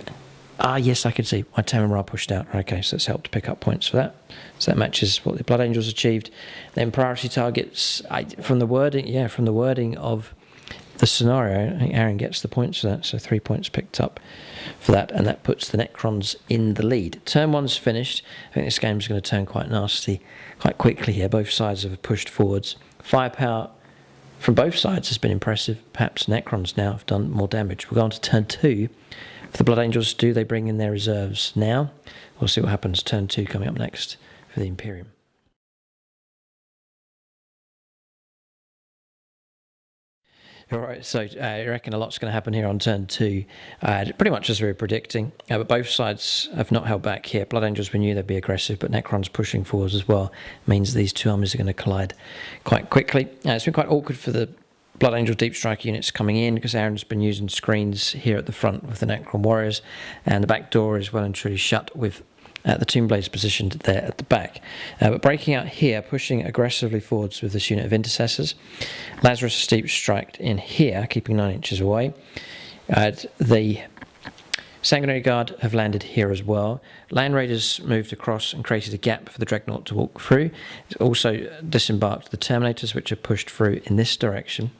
Speaker 1: Yes, I can see. My Tamra pushed out. Okay, so it's helped to pick up points for that. So that matches what the Blood Angels achieved. Then priority targets, from the wording of the scenario, I think Aaron gets the points for that. So 3 points picked up for that, and that puts the Necrons in the lead. Turn 1's finished. I think this game's going to turn quite nasty quite quickly here. Both sides have pushed forwards. Firepower from both sides has been impressive. Perhaps Necrons now have done more damage. We'll go on to turn 2. For the Blood Angels, do they bring in their reserves now? We'll see what happens. Turn 2 coming up next for the Imperium. All right, so I reckon a lot's going to happen here on turn 2, pretty much as we were predicting. But both sides have not held back here. Blood Angels, we knew they'd be aggressive, but Necrons pushing forwards as well means these two armies are going to collide quite quickly. It's been quite awkward for the Blood Angel Deep Strike units coming in because Aaron's been using screens here at the front with the Necron Warriors, and the back door is well and truly shut with the Tomb Blades positioned there at the back. But breaking out here, pushing aggressively forwards with this unit of Intercessors. Lazarus Deep Strike in here, keeping 9 inches away. The Sanguinary Guard have landed here as well. Land Raiders moved across and created a gap for the Dreadnought to walk through. It's also disembarked the Terminators, which have pushed through in this direction.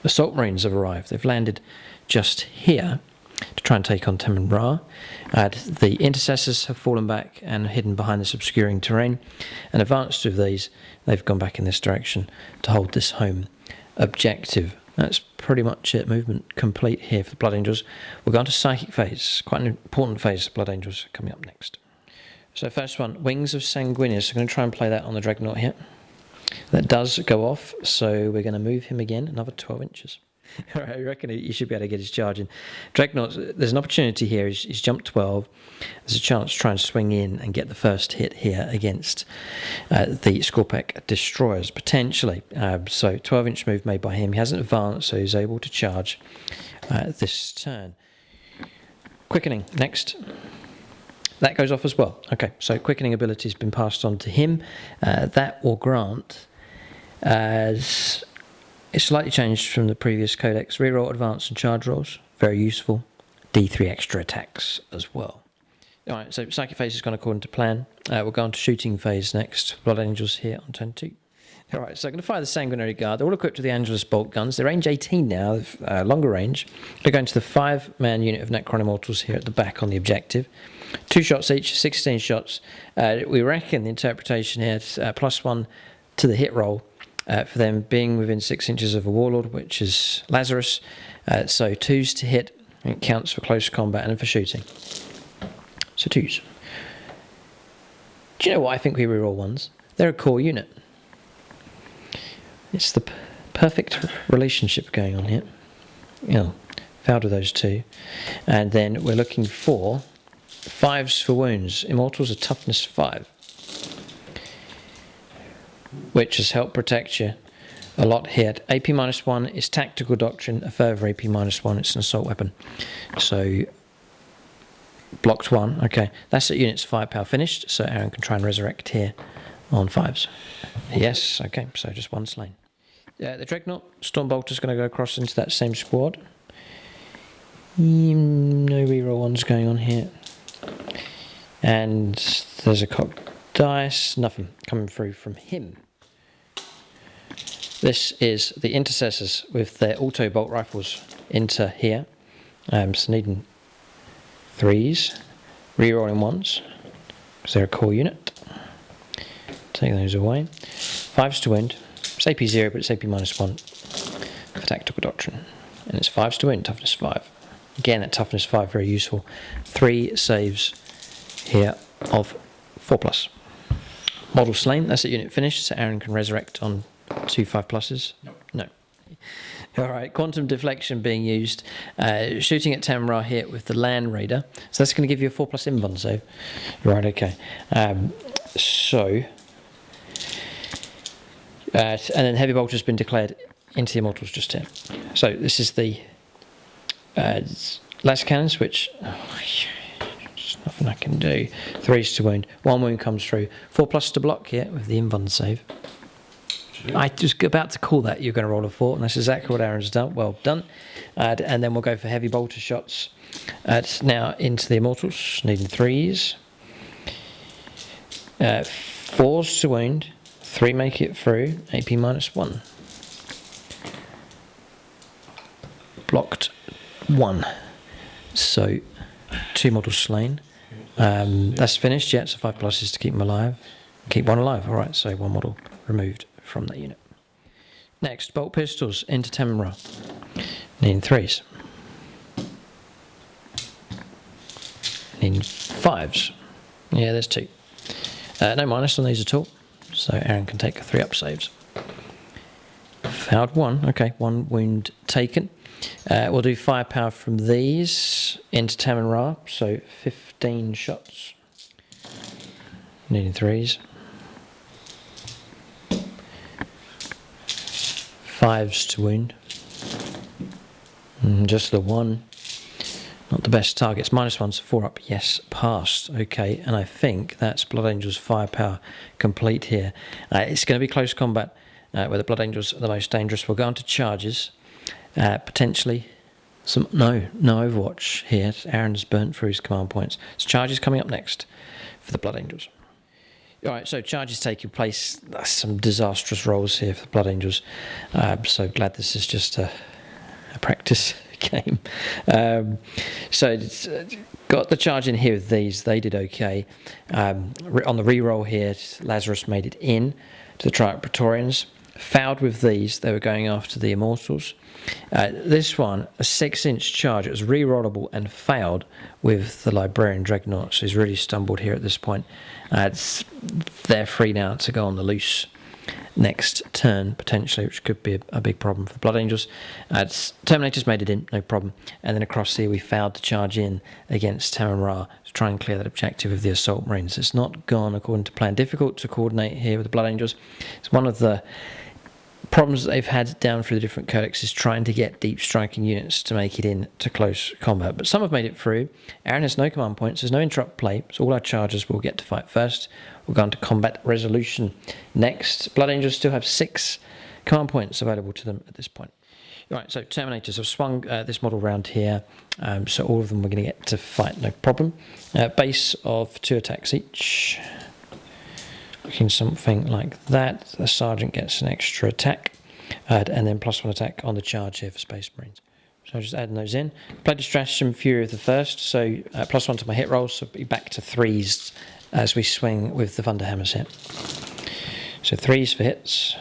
Speaker 1: Assault Marines have arrived. They've landed just here to try and take on Temin Ra. The Intercessors have fallen back and hidden behind this obscuring terrain. And advanced with these, they've gone back in this direction to hold this home objective. That's pretty much it. Movement complete here for the Blood Angels. We'll go on to Psychic Phase. Quite an important phase of Blood Angels coming up next. So first one, Wings of Sanguinius. I'm going to try and play that on the Dreadnought here. That does go off, so we're going to move him again another 12 inches. All right, I reckon he should be able to get his charge in. Dreadnought, there's an opportunity here. He's jumped 12. There's a chance to try and swing in and get the first hit here against the Skorpek Destroyers, potentially. So 12-inch move made by him. He hasn't advanced, so he's able to charge this turn. Quickening, next. That goes off as well. Okay, so quickening ability has been passed on to him. That will grant as... It's slightly changed from the previous codex. Reroll, advance, and charge rolls. Very useful. D3 extra attacks as well. Alright, so Psychic Phase has gone according to plan. We'll go on to Shooting Phase next. Blood Angels here on turn 2. Alright, so I'm going to fire the Sanguinary Guard. They're all equipped with the Angelus bolt guns. They're range 18 now, longer range. They're going to the 5-man unit of Necron Immortals here at the back on the objective. 2 shots each, 16 shots. We reckon the interpretation here is +1 to the hit roll. For them being within 6 inches of a Warlord, which is Lazarus. So 2s to hit, and it counts for close combat and for shooting. So 2s. Do you know what I think we reroll 1s? They're a core unit. It's the perfect relationship going on here. Failed with those 2. And then we're looking for 5s for wounds. Immortals are toughness 5. Which has helped protect you a lot here. AP -1 is Tactical Doctrine, a further AP -1, it's an assault weapon. So, blocked 1, okay. That's at unit's firepower finished, so Aaron can try and resurrect here on 5s. Yes, okay, so just 1 slain. The Dreadnought, Stormbolter's going to go across into that same squad. No reroll 1s going on here. And there's a cocked dice, nothing coming through from him. This is the Intercessors with their auto bolt rifles into here. So needing 3s, rerolling 1s, because they're a core unit. Take those away. 5s to wound. It's AP 0, but it's AP -1 for Tactical Doctrine. And it's 5s to wound, toughness 5. Again, that toughness 5 very useful. 3 saves here of 4+. Model slain, that's at unit finished, so Aaron can resurrect on 2 5+s.
Speaker 2: Nope.
Speaker 1: No. All right, quantum deflection being used. Shooting at Tamra here with the Land Raider. So that's going to give you a 4+ invuln save. Right, okay. And then Heavy Bolt has been declared into the Immortals just here. So this is the laser cannons, which there's nothing I can do. 3s to wound. 1 wound comes through. 4+ to block here with the invuln save. I was about to call that you're going to roll a 4, and that's exactly what Aaron's done. Well done. And then we'll go for heavy bolter shots. Now into the Immortals, needing 3s. 4s to wound. 3 make it through. AP -1. Blocked 1. So 2 models slain. That's finished. Yeah, so 5+ is to keep them alive. Keep 1 alive. All right, so 1 model removed from that unit. Next, bolt pistols into Tamra. Needing 3s. Needing 5s. Yeah, there's 2. No minus on these at all. So Aaron can take 3 up saves. Failed 1. Okay, 1 wound taken. We'll do firepower from these into Tamra. So 15 shots. Needing 3s. 5s to wound. Just the 1. Not the best targets. -1, so 4 up. Yes, passed. Okay, and I think that's Blood Angels firepower complete here. It's going to be close combat where the Blood Angels are the most dangerous. We'll go on to charges. Potentially some... No Overwatch here. Aaron's burnt through his command points. So charges coming up next for the Blood Angels. Alright, so charges taking place. That's some disastrous rolls here for the Blood Angels. So glad this is just a practice game. So it's, got the charge in here with these. They did okay. On the reroll here, Lazarus made it in to the Triarch Praetorians. Fouled with these. They were going after the Immortals. This one, a 6-inch charge. It was rerollable and failed with the Librarian Dreadnought. So he's really stumbled here at this point. They're free now to go on the loose next turn, potentially, which could be a big problem for the Blood Angels. Terminators made it in, no problem. And then across here, we failed to charge in against Tamra to try and clear that objective of the Assault Marines. It's not gone according to plan. Difficult to coordinate here with the Blood Angels. It's one of the problems that they've had down through the different codexes, trying to get deep striking units to make it in to close combat. But some have made it through. Aaron has no command points. There's no interrupt play. So all our chargers will get to fight first. We'll go on to combat resolution next. Blood Angels still have 6 command points available to them at this point. Right, so Terminators have swung this model round here. So all of them we're going to get to fight, no problem. Base of 2 attacks each. Looking something like that. The Sergeant gets an extra attack. And then +1 attack on the charge here for Space Marines. So just adding those in. Played the Stratagem Fury of the First. So +1 to my hit rolls. So be back to 3s as we swing with the Thunderhammers here. So 3s for hits.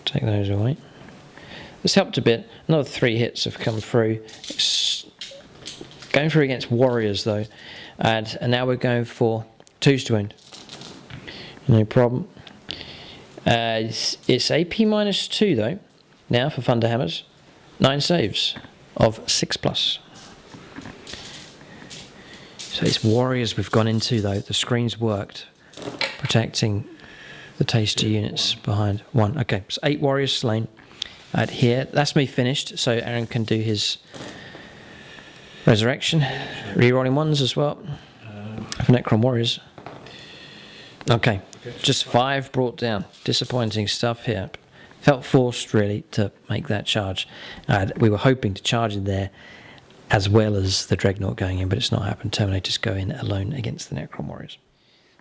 Speaker 1: Take those away. This helped a bit. Another 3 hits have come through. It's going through against Warriors though. And now we're going for 2s to wound. No problem. It's AP -2 though. Now for Thunderhammers. 9 saves of 6+. So it's Warriors we've gone into though. The screen's worked. Protecting the taster units behind 1. Okay, so 8 Warriors slain. Here, that's me finished. So Aaron can do his Resurrection. Rerolling 1s as well. For Necron Warriors. Okay, just 5 brought down. Disappointing stuff here. Felt forced really to make that charge. We were hoping to charge in there as well as the Dreadnought going in, but it's not happened. Terminators go in alone against the Necron Warriors.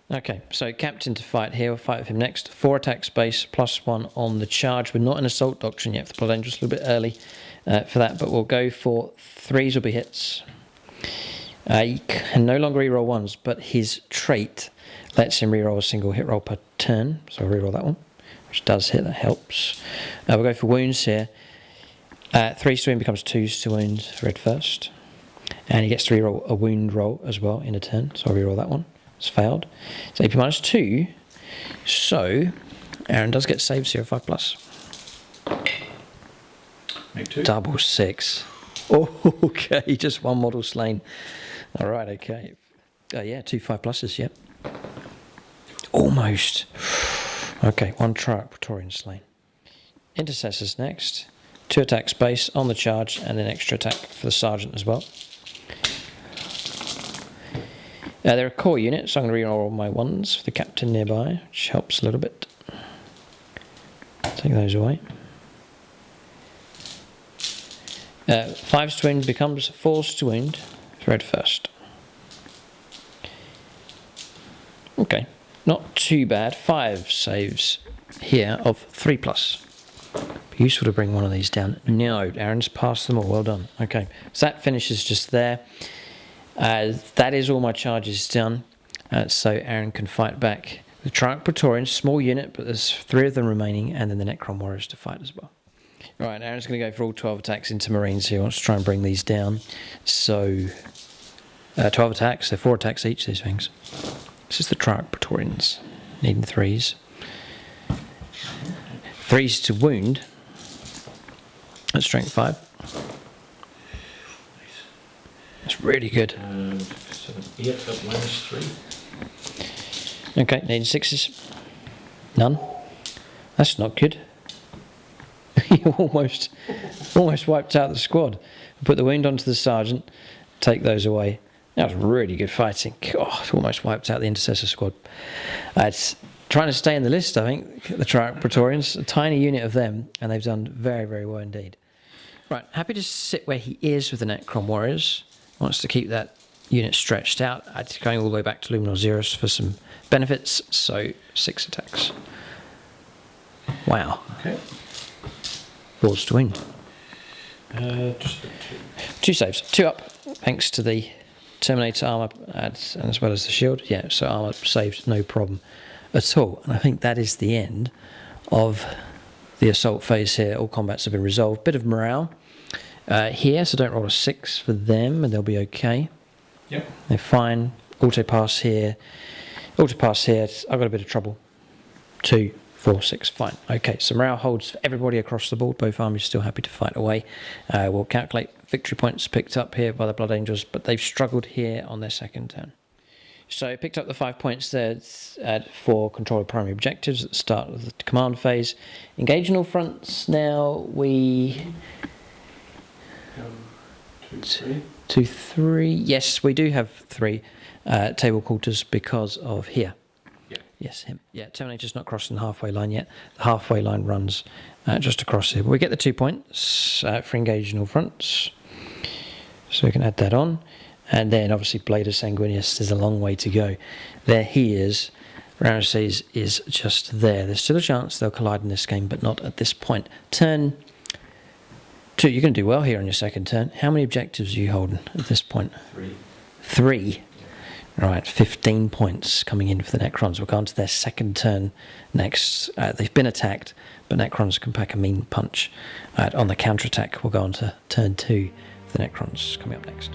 Speaker 1: Okay, so Captain to fight here. We'll fight with him next. 4 attack space, +1 on the charge. We're not in Assault Doctrine yet for the Blood Angels, a little bit early for that, but we'll go for 3s will be hits. He can no longer reroll 1s, but his trait lets him reroll a single hit roll per turn. So I'll reroll that one, which does hit, that helps. We'll go for wounds here. 3s to wound becomes 2s to wound, red first. And he gets to reroll a wound roll as well in a turn, so I'll reroll that one. It's failed. It's AP -2. So Aaron does get saves here of 5+.
Speaker 2: Make 2.
Speaker 1: Double 6. Oh, okay, just one model slain. All right, okay. Yeah, 2 5+, yep. Almost. Okay, 1 Triarch Praetorian slain. Intercessors next. 2 attacks base on the charge and an extra attack for the sergeant as well. They're a core unit, so I'm going to reroll all my 1s for the captain nearby, which helps a little bit. Take those away. 5s to wound becomes 4s to wound. Red first. Okay, not too bad. 5 saves here of 3+. Be useful to bring one of these down. No, Aaron's passed them all. Well done. Okay, so that finishes just there. That is all my charges done. So Aaron can fight back. The Triarch Praetorian, small unit, but there's 3 of them remaining, and then the Necron Warriors to fight as well. Right, Aaron's going to go for all 12 attacks into Marines here. He wants to try and bring these down. So, 12 attacks, so 4 attacks each, these things. This is the Triarch Praetorians, needing 3s. 3s to wound. At strength 5. That's really good.
Speaker 2: 7, 8 at -3.
Speaker 1: Okay, needing 6s. None. That's not good. You almost wiped out the squad. Put the wound onto the sergeant, take those away. That was really good fighting. God, almost wiped out the intercessor squad. It's trying to stay in the list, I think, the Triarch Praetorians. A tiny unit of them, and they've done very, very well indeed. Right, happy to sit where he is with the Necron Warriors. Wants to keep that unit stretched out. It's going all the way back to Luminor Zeros for some benefits, so 6 attacks. Wow.
Speaker 2: Okay.
Speaker 1: 4s to win.
Speaker 2: Just
Speaker 1: 2 saves. 2 up, thanks to the Terminator armor as well as the shield. Yeah, so armor saved, no problem at all. And I think that is the end of the assault phase here. All combats have been resolved. Bit of morale here, so don't roll a 6 for them, and they'll be okay.
Speaker 2: Yep.
Speaker 1: They're fine. Auto pass here. Auto pass here. I've got a bit of trouble. 2, 4, 6. Fine. Okay, so morale holds for everybody across the board. Both armies still happy to fight away. We'll calculate victory points picked up here by the Blood Angels, but they've struggled here on their second turn. So picked up the 5 points there for control of primary objectives at the start of the command phase. Engage in all fronts. Now we
Speaker 2: 2, 3.
Speaker 1: 2, 3. Yes, we do have 3 table quarters because of here.
Speaker 2: Yeah.
Speaker 1: Yes, him. Yeah, Terminator's not crossing the halfway line yet. The halfway line runs just across here. But we get the 2 points for engage in all fronts. So we can add that on. And then obviously Blade of Sanguinius, there's a long way to go. There he is. Ramesses is just there. There's still a chance they'll collide in this game, but not at this point. Turn 2, you're going to do well here on your second turn. How many objectives are you holding at this point?
Speaker 2: 3.
Speaker 1: 3. Right, 15 points coming in for the Necrons. We'll go on to their second turn next. They've been attacked, but Necrons can pack a mean punch. On the counter-attack, we'll go on to turn 2 for the Necrons coming up next.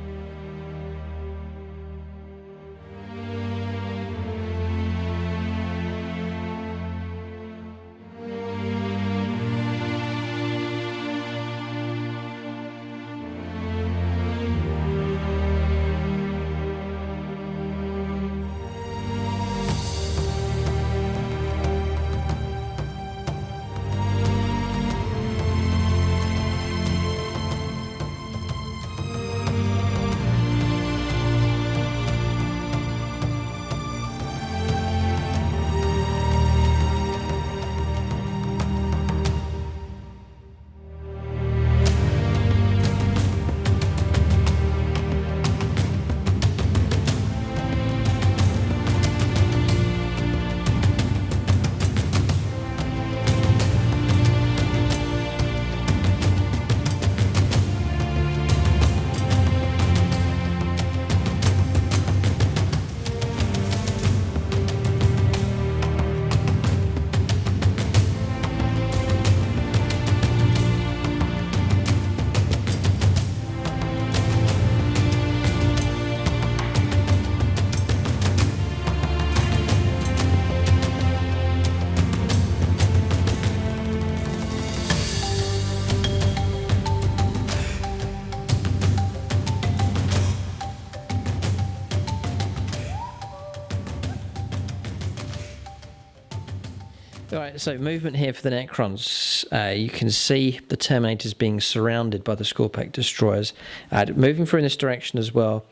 Speaker 1: All right, so movement here for the Necrons. You can see the Terminators being surrounded by the Scorpack destroyers. Moving through in this direction as well.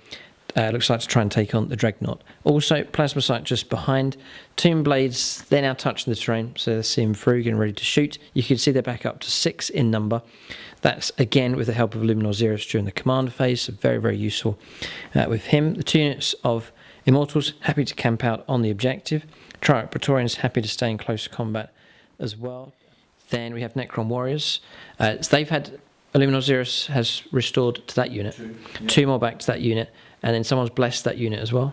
Speaker 1: Looks like to try and take on the Dreadnought. Also, Plasma Sight just behind. Tomb Blades, they're now touching the terrain, so they're seeing through, getting ready to shoot. You can see they're back up to 6 in number. That's, again, with the help of Luminor Xeris during the command phase, so very, very useful with him. The 2 units of Immortals, happy to camp out on the objective. Triarch Praetorians, happy to stay in close combat as well. Then we have Necron Warriors. They've had... Luminor Xeris has restored to that unit. 2 more back to that unit. And then someone's blessed that unit as well.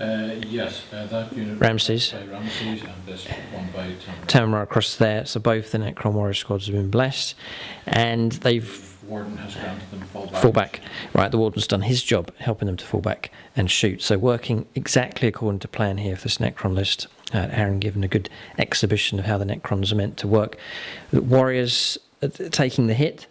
Speaker 2: Yes, that unit
Speaker 1: Ramses.
Speaker 2: by Ramses and this one by
Speaker 1: Tamara across there. So both the Necron Warrior squads have been blessed. And they've...
Speaker 2: Warden has granted them fallback.
Speaker 1: Fallback. Right, the Warden's done his job, helping them to fall back and shoot. So working exactly according to plan here for this Necron list. Aaron given a good exhibition of how the Necrons are meant to work. The Warriors taking the hit,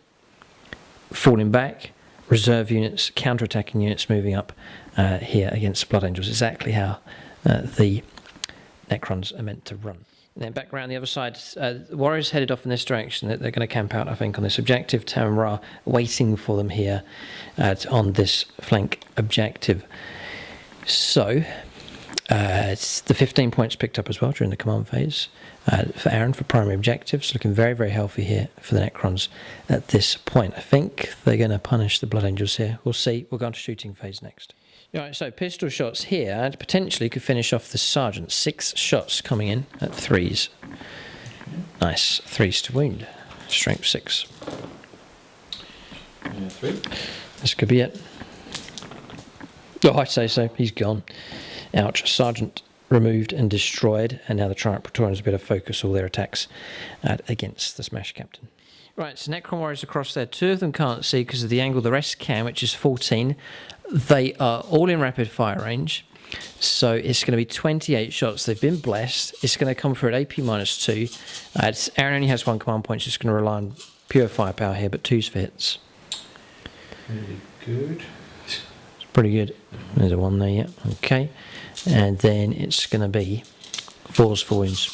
Speaker 1: falling back. Reserve units, counter-attacking units moving up here against Blood Angels. Exactly how the Necrons are meant to run. And then back around the other side, the Warriors headed off in this direction. They're going to camp out, I think, on this objective. Tamara waiting for them here on this flank objective. So, it's the 15 points picked up as well during the command phase for Aaron for primary objectives. Looking very, very healthy here for the Necrons at this point. I think they're going to punish the Blood Angels here. We'll see. We'll go on to shooting phase next. Alright, so pistol shots here and potentially could finish off the Sergeant. 6 shots coming in at 3s. Nice. 3s to wound. Strength 6.
Speaker 2: 3.
Speaker 1: This could be it. Oh, I'd say so. He's gone. Ouch. Sergeant removed and destroyed, and now the Triarch Praetorians will be able to focus all their attacks against the Smash Captain. Right, so Necron Warriors across there. 2 of them can't see because of the angle. The rest can, which is 14. They are all in rapid fire range, so it's going to be 28 shots. They've been blessed. It's going to come through at AP -2. Aaron only has 1 command point, so it's going to rely on pure firepower here, but 2s for hits.
Speaker 2: Really good.
Speaker 1: It's pretty good. There's a 1 there, yeah. Okay. And then it's going to be 4s for wounds.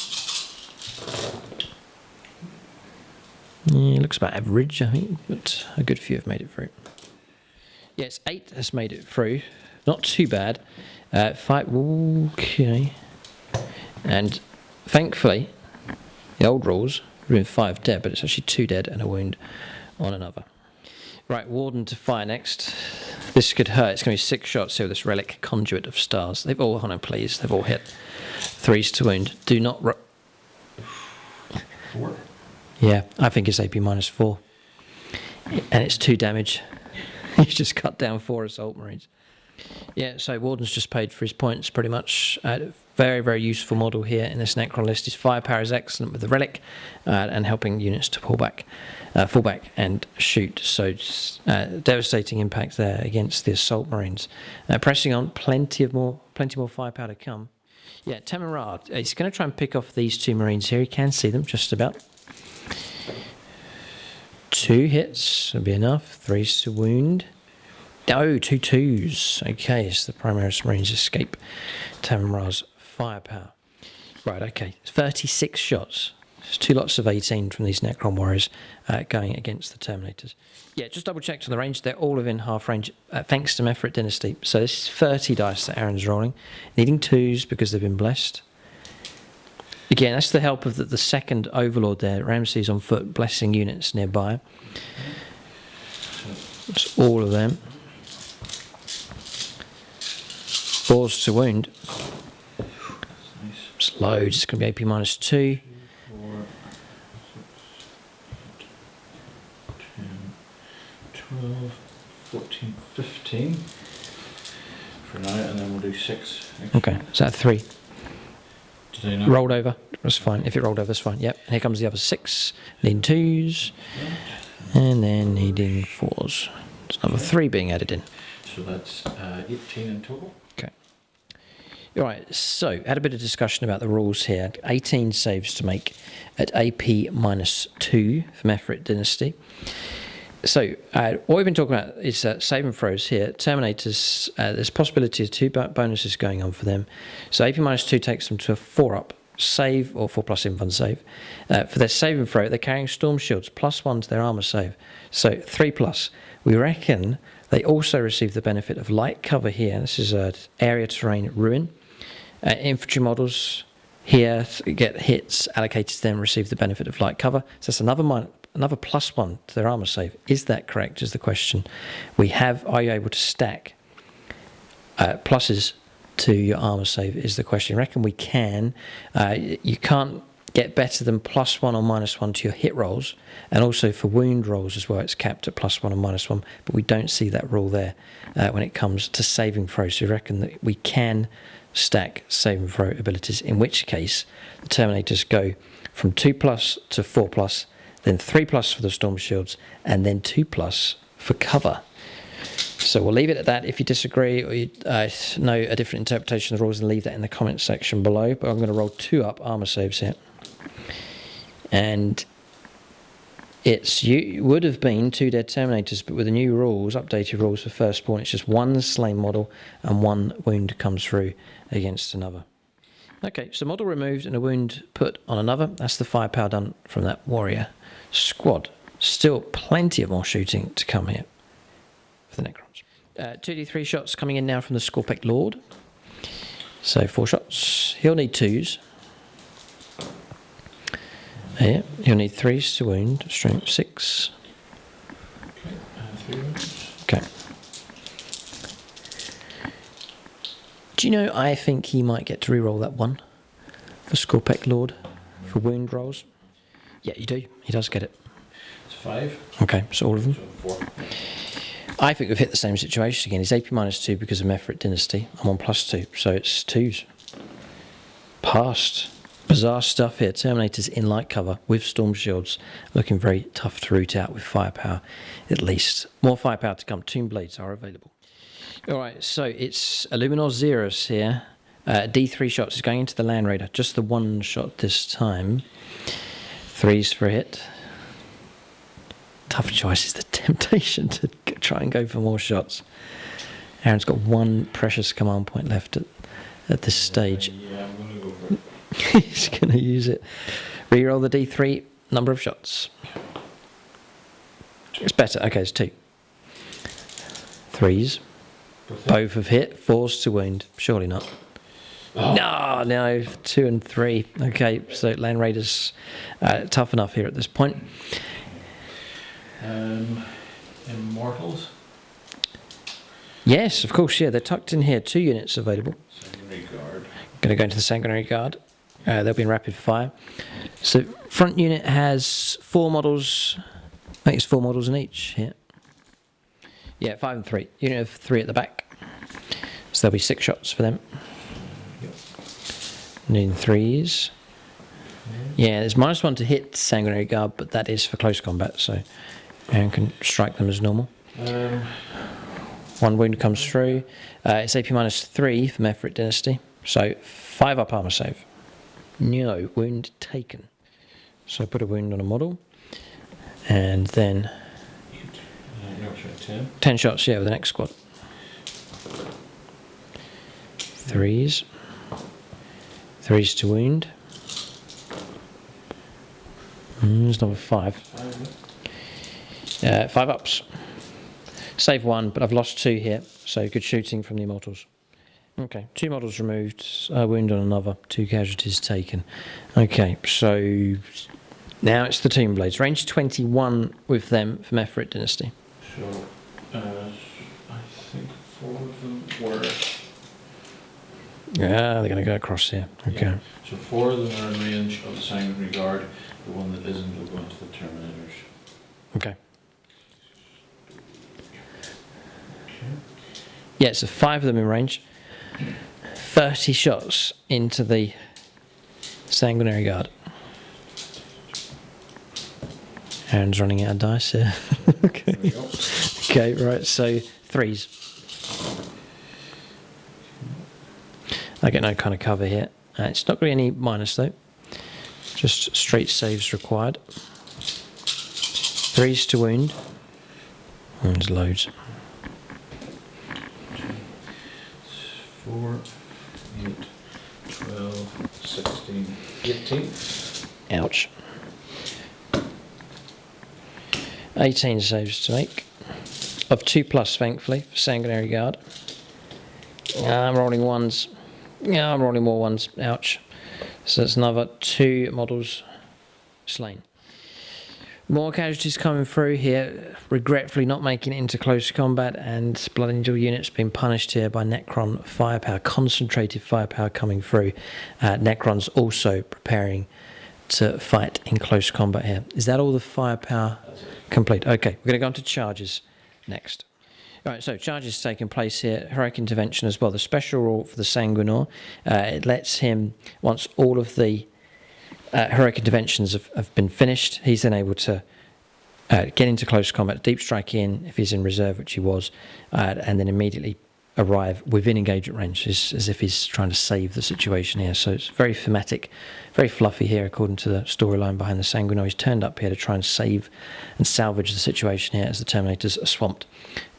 Speaker 1: Yeah, looks about average, I think, but a good few have made it through. Yes, 8 has made it through. Not too bad. 5, okay. And thankfully, the old rules would have been 5 dead, but it's actually 2 dead and a wound on another. Right, Warden to fire next. This could hurt. It's going to be 6 shots here with this Relic Conduit of Stars. They've all, please, they've all hit. 3s to wound. Do not...
Speaker 2: 4?
Speaker 1: Yeah, I think it's AP -4. And it's 2 damage. He's just cut down 4 Assault Marines. Yeah, so Warden's just paid for his points pretty much. Very, very useful model here in this Necron list. His firepower is excellent with the Relic and helping units to fall back and shoot. So devastating impact there against the Assault Marines. Pressing on, plenty more firepower to come. Yeah, Tamarad, he's going to try and pick off these 2 Marines here. He can see them just about. 2 hits would be enough. 3s to wound. Oh, 2 2s. Okay, so the Primaris Marines escape Tamar's firepower. Right, okay. 36 shots. There's 2 lots of 18 from these Necron Warriors going against the Terminators. Yeah, just double checked on the range. They're all within half range thanks to Mephrit Dynasty. So this is 30 dice that Aaron's rolling. Needing 2s because they've been blessed. Again, that's the help of the second Overlord there. Ramses on foot, blessing units nearby. It's all of them. 4s to wound. It's loads. It's going to be AP -2.
Speaker 2: 4, 6, 10, 12, 14, 15 for now, and then we'll do 6.
Speaker 1: Okay, so that's 3.
Speaker 2: Did I not?
Speaker 1: Rolled over. That's fine. If it rolled over, that's fine. Yep. And here comes the other 6. Needing 2s. And then needing 4s. There's another 3 being added in.
Speaker 2: So that's 18 in total.
Speaker 1: Okay. All right. So, had a bit of discussion about the rules here. 18 saves to make at AP -2 for Mephrit Dynasty. So, what we've been talking about is save and throws here. Terminators, there's possibility of 2 bonuses going on for them. So, AP -2 takes them to a 4-up. save, or 4+ invuln save. For their saving throw, they're carrying storm shields, +1 to their armor save. So 3+. We reckon they also receive the benefit of light cover here. This is an area terrain ruin. Infantry models here get hits allocated to them, receive the benefit of light cover. So that's another +1 to their armor save. Is that correct? Is the question. Are you able to stack pluses to your armor save? Is the question. I reckon we can. You can't get better than +1 or -1 to your hit rolls, and also for wound rolls as well. It's capped at +1 or -1, but we don't see that rule there when it comes to saving throws. So we reckon that we can stack saving throw abilities, in which case the Terminators go from 2+ to 4+, then 3+ for the storm shields, and then 2+ for cover. So we'll leave it at that. If you disagree or you know a different interpretation of the rules, then leave that in the comment section below. But I'm going to roll 2 up armor saves here. And you would have been 2 dead Terminators, but with the new rules, updated rules for first spawn, it's just 1 slain model and 1 wound comes through against another. Okay, so model removed and a wound put on another. That's the firepower done from that warrior squad. Still plenty of more shooting to come here for the Necrons. 2d3 shots coming in now from the Scorpec Lord. So 4 shots. He'll need 2s. Yeah, he'll need 3s to wound. Strength 6.
Speaker 2: Okay, 3 wounds.
Speaker 1: Okay. Do you know, I think he might get to reroll that 1 for Scorpec Lord for wound rolls. Yeah, you do. He does get it.
Speaker 2: It's 5.
Speaker 1: Okay, so all of them.
Speaker 2: So 4.
Speaker 1: I think we've hit the same situation again. He's AP -2 because of Mefrit Dynasty. I'm on +2, so it's 2s. Passed. Bizarre stuff here. Terminators in light cover with storm shields. Looking very tough to root out with firepower, at least. More firepower to come. Tomb Blades are available. Alright, so it's Illuminor Xeros here. D3 shots is going into the Land Raider. Just the 1 shot this time. 3s for a hit. Tough choice is the temptation to try and go for more shots. Aaron's got 1 precious command point left at this stage.
Speaker 2: Yeah, I'm going to go for it.
Speaker 1: He's going to use it. Reroll the D3, number of shots. It's better. Okay, it's 2. 3s. Both have hit. 4s to wound. Surely not. Oh. No, 2 and 3. Okay, so Land Raiders tough enough here at this point.
Speaker 3: Immortals?
Speaker 1: Yes, of course, yeah. They're tucked in here. 2 units available.
Speaker 3: Sanguinary Guard.
Speaker 1: Going to go into the Sanguinary Guard. They'll be in rapid fire. So front unit has 4 models. I think it's 4 models in each here. Yeah, 5 and 3. Unit of 3 at the back. So there'll be 6 shots for them.
Speaker 3: Yep.
Speaker 1: Needing 3s. Yeah, there's -1 to hit Sanguinary Guard, but that is for close combat, so Aaron can strike them as normal. 1 wound comes through. It's AP -3 for Mefrit Dynasty, so 5 up armor save. No, wound taken. So put a wound on a model, and then 10 shots, yeah, with the next squad. 3s. 3s to wound. There's number 5. 5 ups. Save 1, but I've lost 2 here, so good shooting from the Immortals. Okay, 2 models removed, a wound on another, 2 casualties taken. Okay, so now it's the Tomb Blades. Range 21 with them for Mefrit Dynasty.
Speaker 3: So, I think 4 of them were...
Speaker 1: Yeah, they're going to go across here. Okay.
Speaker 3: Yeah. So 4 of them are in range of the Sanguinary Guard. The one that isn't will go into the Terminators.
Speaker 1: Okay. Yeah, so 5 of them in range. 30 shots into the Sanguinary Guard. Aaron's running out of dice here. Okay.
Speaker 3: There we go.
Speaker 1: Okay, right, so 3s. I get no kind of cover here. It's not really any minus though. Just straight saves required. 3s to wound. And there's loads.
Speaker 3: 4, 8, 12, 16,
Speaker 2: 18.
Speaker 1: Ouch. 18 saves to make. Of 2+, thankfully, for Sanguinary Guard. I'm rolling ones. Yeah, I'm rolling more ones. Ouch. So it's another 2 models slain. More casualties coming through here, regretfully not making it into close combat, and Blood Angel units being punished here by Necron firepower, concentrated firepower coming through. Necron's also preparing to fight in close combat here. Is that all the firepower complete? Okay, we're going to go on to charges next. All right, so charges taking place here. Heroic Intervention as well. The special rule for the Sanguinor, it lets him, once all of the heroic interventions have been finished, he's then able to get into close combat, deep strike in if he's in reserve, which he was, and then immediately arrive within engagement range, as if he's trying to save the situation here. So it's very thematic, very fluffy here according to the storyline behind the Sanguinor. He's turned up here to try and save and salvage the situation here as the Terminators are swamped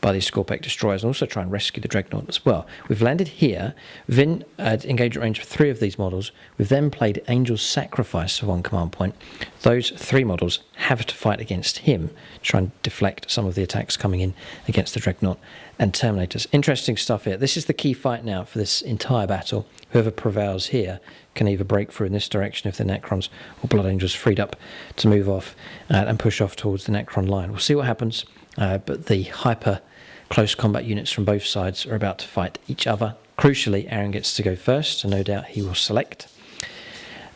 Speaker 1: by these Scorpec destroyers, and also try and rescue the Dreadnought as well. We've landed here within engagement range for 3 of these models. We've then played Angel's Sacrifice for 1 command point. Those 3 models have to fight against him to try and deflect some of the attacks coming in against the Dreadnought and Terminators. Interesting stuff here. This is the key fight now for this entire battle. Whoever prevails here can either break through in this direction if the Necrons or Blood Angels freed up to move off and push off towards the Necron line. We'll see what happens, but the hyper close combat units from both sides are about to fight each other. Crucially, Aaron gets to go first, so no doubt he will select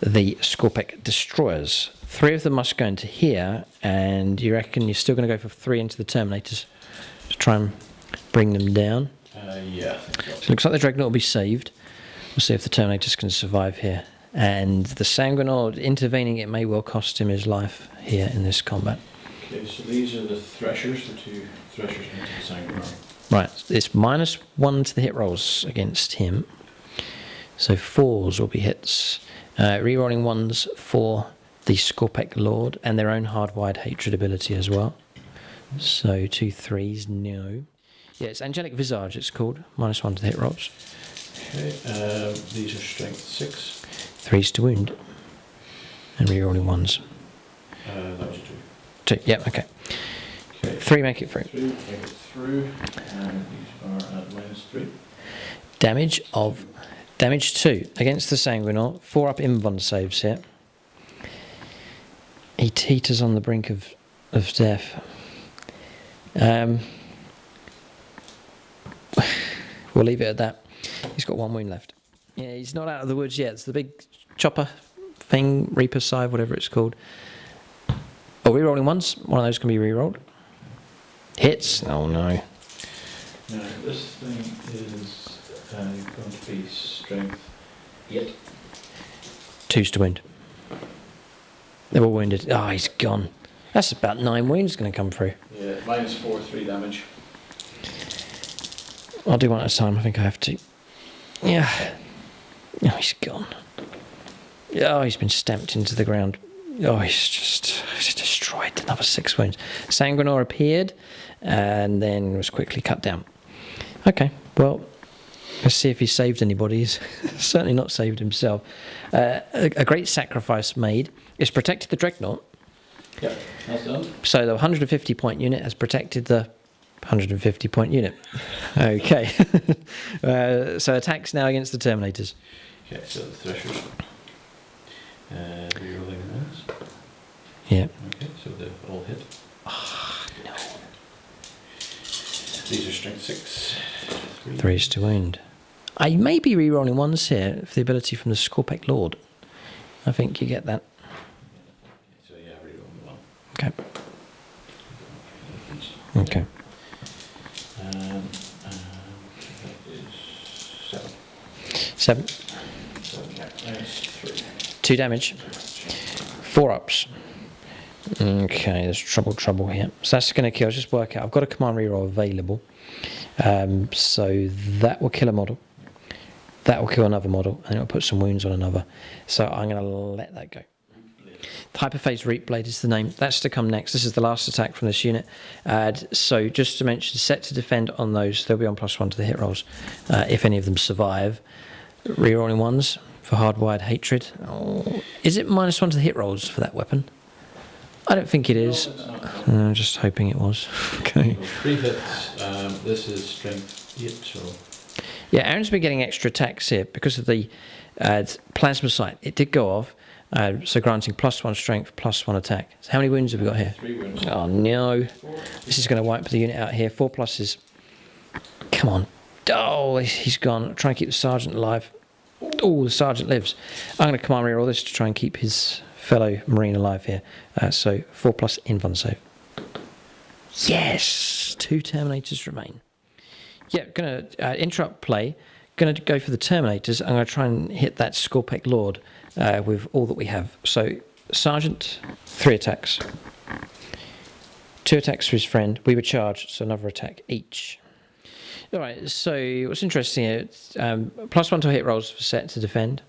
Speaker 1: the Scorpec destroyers. 3 of them must go into here, and you reckon you're still going to go for 3 into the Terminators to try and bring them down?
Speaker 2: Yeah, I think so.
Speaker 1: So it looks like the Dreadnought will be saved. We'll see if the Terminators can survive here. And the Sanguinor intervening, it may well cost him his life here in this combat.
Speaker 3: Okay, so these are the Threshers, the 2 Threshers into the Sanguinor.
Speaker 1: Right, it's -1 to the hit rolls against him. So 4s will be hits. Rerolling 1s for the Scorpec Lord and their own hardwired hatred ability as well. So 2 3s, no. Yeah, it's Angelic Visage, it's called. -1 to the hit rolls.
Speaker 3: Okay, these are Strength 6.
Speaker 1: 3s to wound. And rerolling 1s.
Speaker 3: That was
Speaker 1: 2, yeah, okay.
Speaker 3: Okay.
Speaker 1: 3 make it through.
Speaker 3: 3 make it through, and these are at -3.
Speaker 1: Damage 2 against the Sanguinor. 4 up invuln saves here. He teeters on the brink of death. We'll leave it at that. He's got 1 wound left. Yeah, he's not out of the woods yet. It's the big chopper thing, Reaper Scythe, whatever it's called. Oh, rerolling 1s. One of those can be rerolled. Hits. Oh no.
Speaker 3: Now, this thing is going to be Strength 8.
Speaker 1: 2s to wound. They're all wounded. Ah, he's gone. That's about 9 wounds going to come through.
Speaker 3: Yeah, -4, 3 damage.
Speaker 1: I'll do one at a time. I think I have to. Yeah. Oh, he's gone. Oh, he's been stamped into the ground. Oh, he's destroyed. Another 6 wounds. Sanguinor appeared and then was quickly cut down. Okay, well, let's see if he saved anybody. He's certainly not saved himself. A great sacrifice made. It's protected the Dreadnought.
Speaker 3: Yeah, that's done.
Speaker 1: So the 150 point unit has protected the 150 point unit. Okay. So attacks now against the Terminators.
Speaker 3: Okay, so the Threshers. Rerolling ones.
Speaker 1: Yeah.
Speaker 3: Okay, so they've all hit.
Speaker 1: Oh, no.
Speaker 3: These are Strength 6.
Speaker 1: 3s to wound. I may be rerolling 1s here for the ability from the Scorpec Lord. I think you get that.
Speaker 3: So yeah, rerolling 1.
Speaker 1: Okay. Okay.
Speaker 3: That is
Speaker 1: 7.
Speaker 3: 7. 7, yeah, -3.
Speaker 1: 2 damage. 4 ups. Okay, there's trouble here. So that's going to kill. I'll just work out. I've got a command reroll available. So that will kill a model. That will kill another model. And it'll put some wounds on another. So I'm going to let that go. Hyperphase Reap Blade is the name. That's to come next. This is the last attack from this unit. So just to mention, set to defend on those. They'll be on +1 to the hit rolls. If any of them survive. Rerolling 1s. for hardwired hatred. Oh, is it -1 to the hit rolls for that weapon? I don't think it is.
Speaker 3: No, it's not.
Speaker 1: I'm just hoping it was. Okay.
Speaker 3: So 3 hits. This is strength 8, so
Speaker 1: Yeah, Aaron's been getting extra attacks here because of the plasma sight. It did go off, so granting +1 strength, +1 attack. So how many wounds have we got here?
Speaker 3: 3 wounds.
Speaker 1: Oh no.
Speaker 3: 4.
Speaker 1: This is going to wipe the unit out here. 4 pluses. Come on. Oh, he's gone. Try and keep the sergeant alive. Oh, the sergeant lives. I'm going to command reroll this to try and keep his fellow marine alive here. So 4+ invuln save. Yes! 2 Terminators remain. Yeah, going to interrupt play. Going to go for the Terminators. I'm going to try and hit that Scorpec Lord with all that we have. So Sergeant, 3 attacks. 2 attacks for his friend. We were charged, so another attack each. All right, so what's interesting here, +1 to hit rolls for set to defend.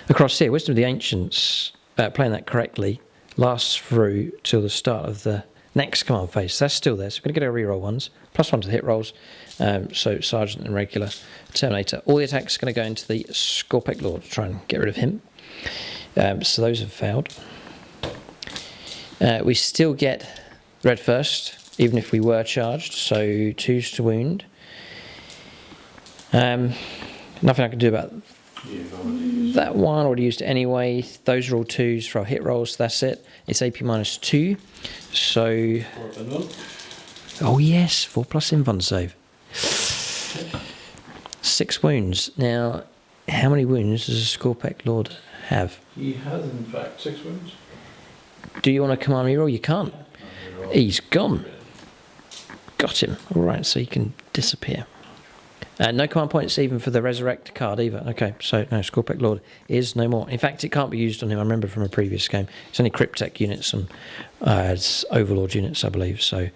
Speaker 1: Across here, Wisdom of the Ancients, playing that correctly, lasts through till the start of the next command phase. So that's still there, so we're going to get our reroll ones. +1 to the hit rolls, so Sergeant and regular Terminator. All the attacks are going to go into the Scorpec Lord to try and get rid of him. So those have failed. We still get red first, even if we were charged, so 2s to wound. Nothing I can do about
Speaker 3: You've already used
Speaker 1: that one, already used it anyway. Those are all 2s for our hit rolls, that's it. It's AP -2, so...
Speaker 3: 4 and 1.
Speaker 1: Oh yes, 4+ invuln save. 6 wounds. Now, how many wounds does a Scorpec Lord have?
Speaker 3: He has, in fact, 6 wounds.
Speaker 1: Do you want to command reroll? You can't. He's gone. Got him. Alright, so he can disappear. No command points even for the Resurrect card either. Okay, so no, Scorpec Lord is no more. In fact, it can't be used on him. I remember from a previous game. It's only Cryptek units and it's Overlord units, I believe. So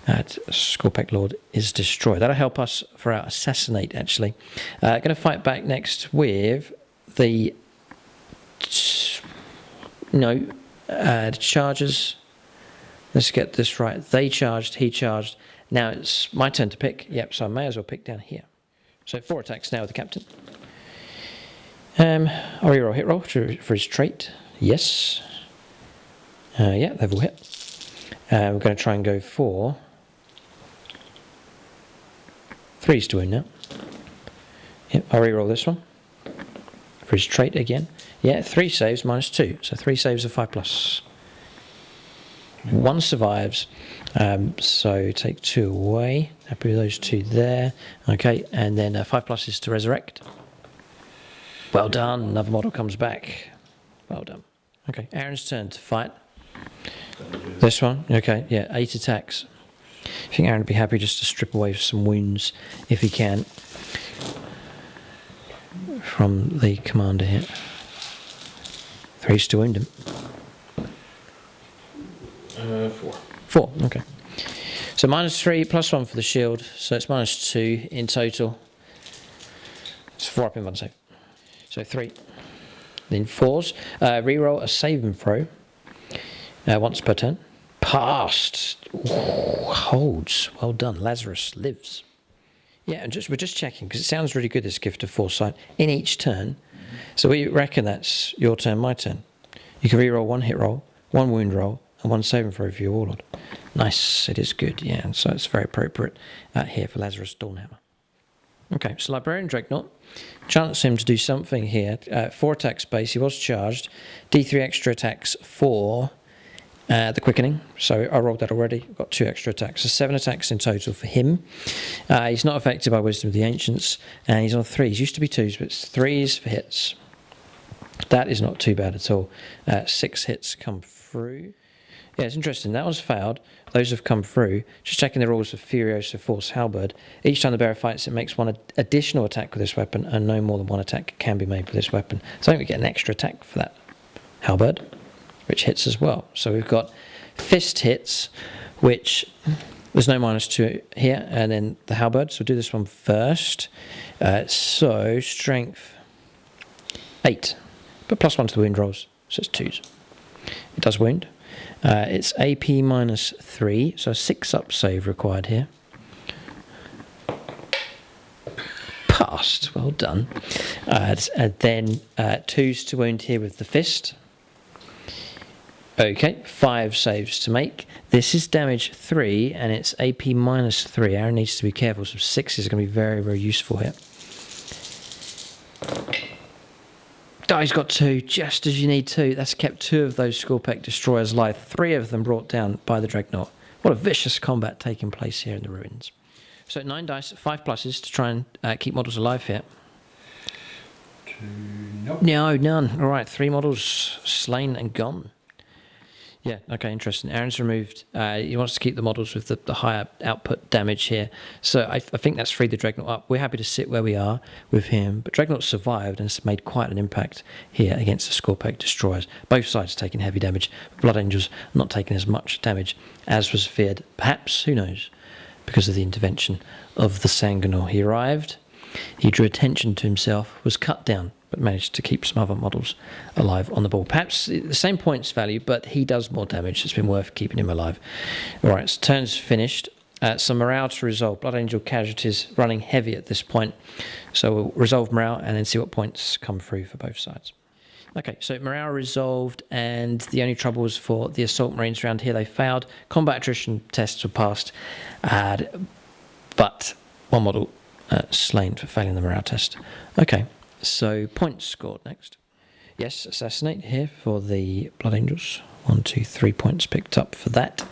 Speaker 1: Scorpec Lord is destroyed. That'll help us for our Assassinate, actually. Going to fight back next with the... the Chargers. Let's get this right. They charged, he charged. Now it's my turn to pick. Yep, so I may as well pick down here. So 4 attacks now with the captain. I'll reroll hit roll for his trait. Yes. Yeah, they've all hit. We're going to try and go for 3s to win now. Yep, I'll reroll this one for his trait again. Yeah, 3 saves -2. So 3 saves of 5+. 1 survives, so take 2 away. Happy with those 2 there. Okay, and then 5+ is to resurrect. Well done. Another model comes back. Well done. Okay, Aaron's turn to fight. This one. Okay, yeah, 8 attacks. I think Aaron would be happy just to strip away some wounds if he can from the commander here. 3's to wound him.
Speaker 3: 4.
Speaker 1: 4, okay. So -3, +1 for the shield, so it's -2 in total. It's 4 up in 1 save. So 3. Then 4s. Reroll a save and throw. Once per turn. Passed. Ooh, holds. Well done. Lazarus lives. Yeah, and we're just checking, because it sounds really good, this Gift of Foresight, in each turn. So we reckon that's your turn, my turn. You can reroll 1 hit roll, 1 wound roll, and 1 save and throw for your Warlord. Nice, it is good, yeah, and so it's very appropriate here for Lazarus Dawnhammer. Okay, so Librarian Dreadnought. Chance him to do something here. 4 attack space, he was charged. D3 extra attacks for the Quickening, so I rolled that already. Got 2 extra attacks, so 7 attacks in total for him. He's not affected by Wisdom of the Ancients, and he's on 3s. Used to be 2s, but it's 3s for hits. That is not too bad at all. 6 hits come through. Yeah, it's interesting. That one's failed. Those have come through. Just checking the rules of Furiosa Force Halberd. Each time the bearer fights, it makes 1 additional attack with this weapon, and no more than 1 attack can be made with this weapon. So I think we get an extra attack for that Halberd, which hits as well. So we've got fist hits, which there's no -2 here, and then the Halberd. So we'll do this one first. So strength 8, but +1 to the wound rolls, so it's 2s. It does wound. It's AP -3, so 6 up save required here. Pass. just. Well done. And then 2s to wound here with the fist. Okay, 5 saves to make. This is damage 3, and it's AP -3. Aaron needs to be careful, so 6 is going to be very, very useful here. Oh, he's got 2, just as you need 2. That's kept 2 of those Scorpec destroyers alive. 3 of them brought down by the Dreadnought. What a vicious combat taking place here in the ruins. So 9 dice, 5 pluses to try and keep models alive here.
Speaker 2: 2, nope.
Speaker 1: No, none. All right, 3 models slain and gone. Yeah, okay, interesting. Aaron's removed. He wants to keep the models with the higher output damage here. So I think that's freed the Dreadnought up. We're happy to sit where we are with him. But Dreadnought survived and has made quite an impact here against the Scorpec destroyers. Both sides taking heavy damage. Blood Angels not taking as much damage as was feared. Perhaps, who knows, because of the intervention of the Sanguinor. He arrived. He drew attention to himself, was cut down, but managed to keep some other models alive on the board. Perhaps the same points value, but he does more damage. It's been worth keeping him alive. All right, so turn's finished. Some morale to resolve. Blood Angel casualties running heavy at this point. So we'll resolve morale and then see what points come through for both sides. Okay, so morale resolved, and the only trouble was for the Assault Marines around here. They failed. Combat attrition tests were passed, but 1 model slain for failing the morale test. Okay, so points scored next. Yes, assassinate here for the Blood Angels. 1, 2, 3 points picked up for that.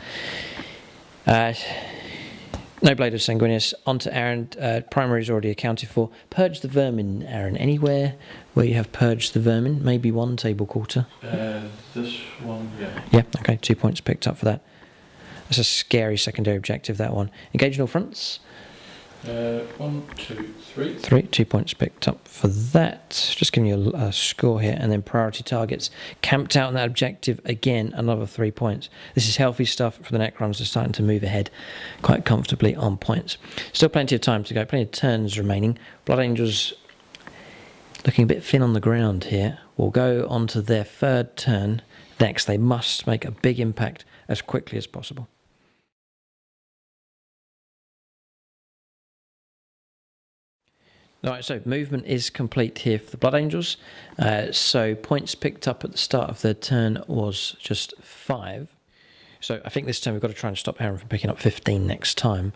Speaker 1: No Blade of Sanguinius. On to Aaron. Primary is already accounted for. Purge the Vermin, Aaron. Anywhere where you have Purged the Vermin? Maybe 1 table quarter.
Speaker 3: This one, yeah.
Speaker 1: Yeah, okay, 2 points picked up for that. That's a scary secondary objective, that one. Engage in all fronts.
Speaker 3: 1, 2, 3.
Speaker 1: 3, 2 points picked up for that. Just giving you a score here. And then priority targets. Camped out on that objective again, another 3 points. This is healthy stuff for the Necrons. They're starting to move ahead quite comfortably on points. Still plenty of time to go, plenty of turns remaining. Blood Angels looking a bit thin on the ground here. Will go on to their 3rd turn next. They must make a big impact as quickly as possible. Alright, so movement is complete here for the Blood Angels. So points picked up at the start of their turn was just 5. So I think this time we've got to try and stop Aaron from picking up 15 next time.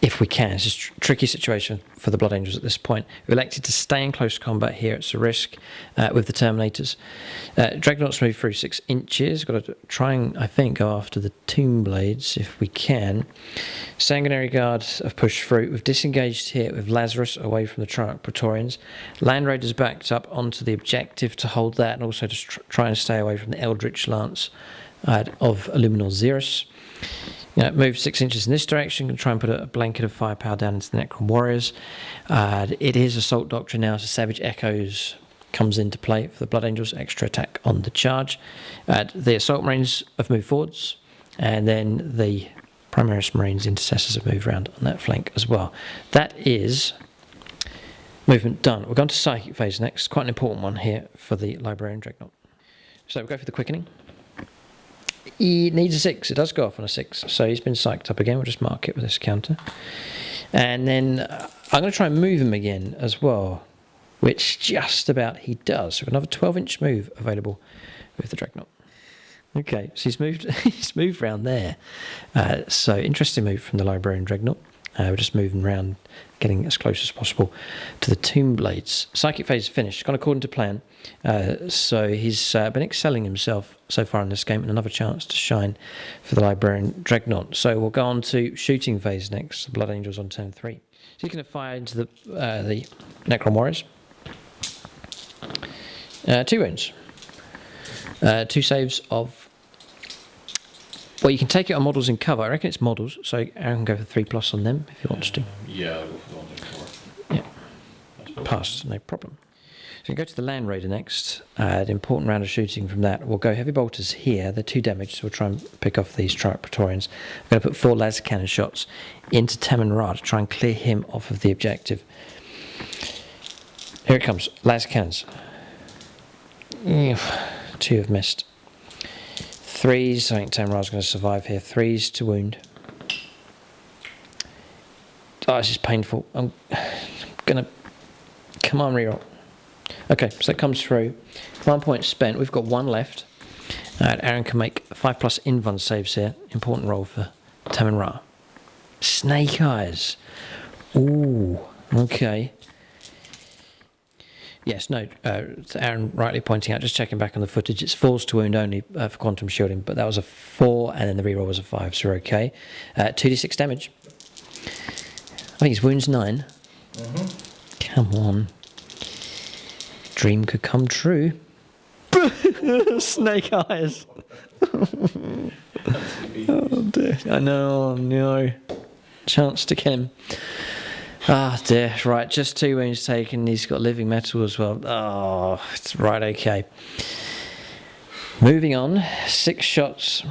Speaker 1: If we can. It's a tricky situation for the Blood Angels at this point. We've elected to stay in close combat here. It's a risk with the Terminators. Dreadnoughts move through 6 inches. Got to try and, I think, go after the Tomb Blades if we can. Sanguinary Guards have pushed through. We've disengaged here with Lazarus away from the Triarch Praetorians. Land Raiders backed up onto the objective to hold that, and also to try and stay away from the Eldritch Lance of Illuminor Xerus. Move 6 inches in this direction and try and put a blanket of firepower down into the Necron Warriors. It is Assault Doctrine now, so Savage Echoes comes into play for the Blood Angels. Extra attack on the charge. The Assault Marines have moved forwards, and then the Primaris Marines Intercessors have moved around on that flank as well. That is movement done. We're going to Psychic phase next. Quite an important one here for the Librarian Dreadnought. So we'll go for the Quickening. He needs a 6. It does go off on a 6. So he's been psyched up again. We'll just mark it with this counter. And then I'm going to try and move him again as well, which just about he does. So we've got another 12-inch move available with the Dreadnought. Okay, so he's moved around there. So interesting move from the Librarian Dreadnought. We're just moving around, getting as close as possible to the Tomb Blades. Psychic phase is finished, gone according to plan. So he's been excelling himself so far in this game, and another chance to shine for the Librarian Dreadnought. So we'll go on to shooting phase next. The Blood Angels on turn 3. So he's going to fire into the Necron Warriors. 2 wounds. 2 saves of... Well, you can take it on models in cover. I reckon it's models, so Aaron can go for 3+ on them if he wants to.
Speaker 3: Yeah, I'll go for the ones in cover.
Speaker 1: Yeah. Passed, no problem. So we go to the Land Raider next. An important round of shooting from that. We'll go Heavy Bolters here. They're 2 damage, so we'll try and pick off these Triarch Praetorians. I'm going to put 4 laser cannon shots into Taman Ra to try and clear him off of the objective. Here it comes. Laser cannons. 2 have missed. 3s, I think Taman Ra's going to survive here. 3s to wound. Oh, this is painful. I'm Gonna command reroll. Okay, so that comes through. 1 point spent. We've got 1 left. Aaron can make 5+ invuln saves here. Important roll for Taman Ra. Snake Eyes. Ooh, okay. Yes, no, Aaron rightly pointing out, just checking back on the footage, it's falls to wound only for quantum shielding, but that was a 4 and then the reroll was a 5, so we're okay. 2d6 damage. I think his wound's 9. Come on. Dream could come true. Snake Eyes. Oh dear. I know, no. Chance to kill him. Ah dear, right, just 2 wounds taken, he's got living metal as well. Oh, it's right, okay. Moving on, 6 shots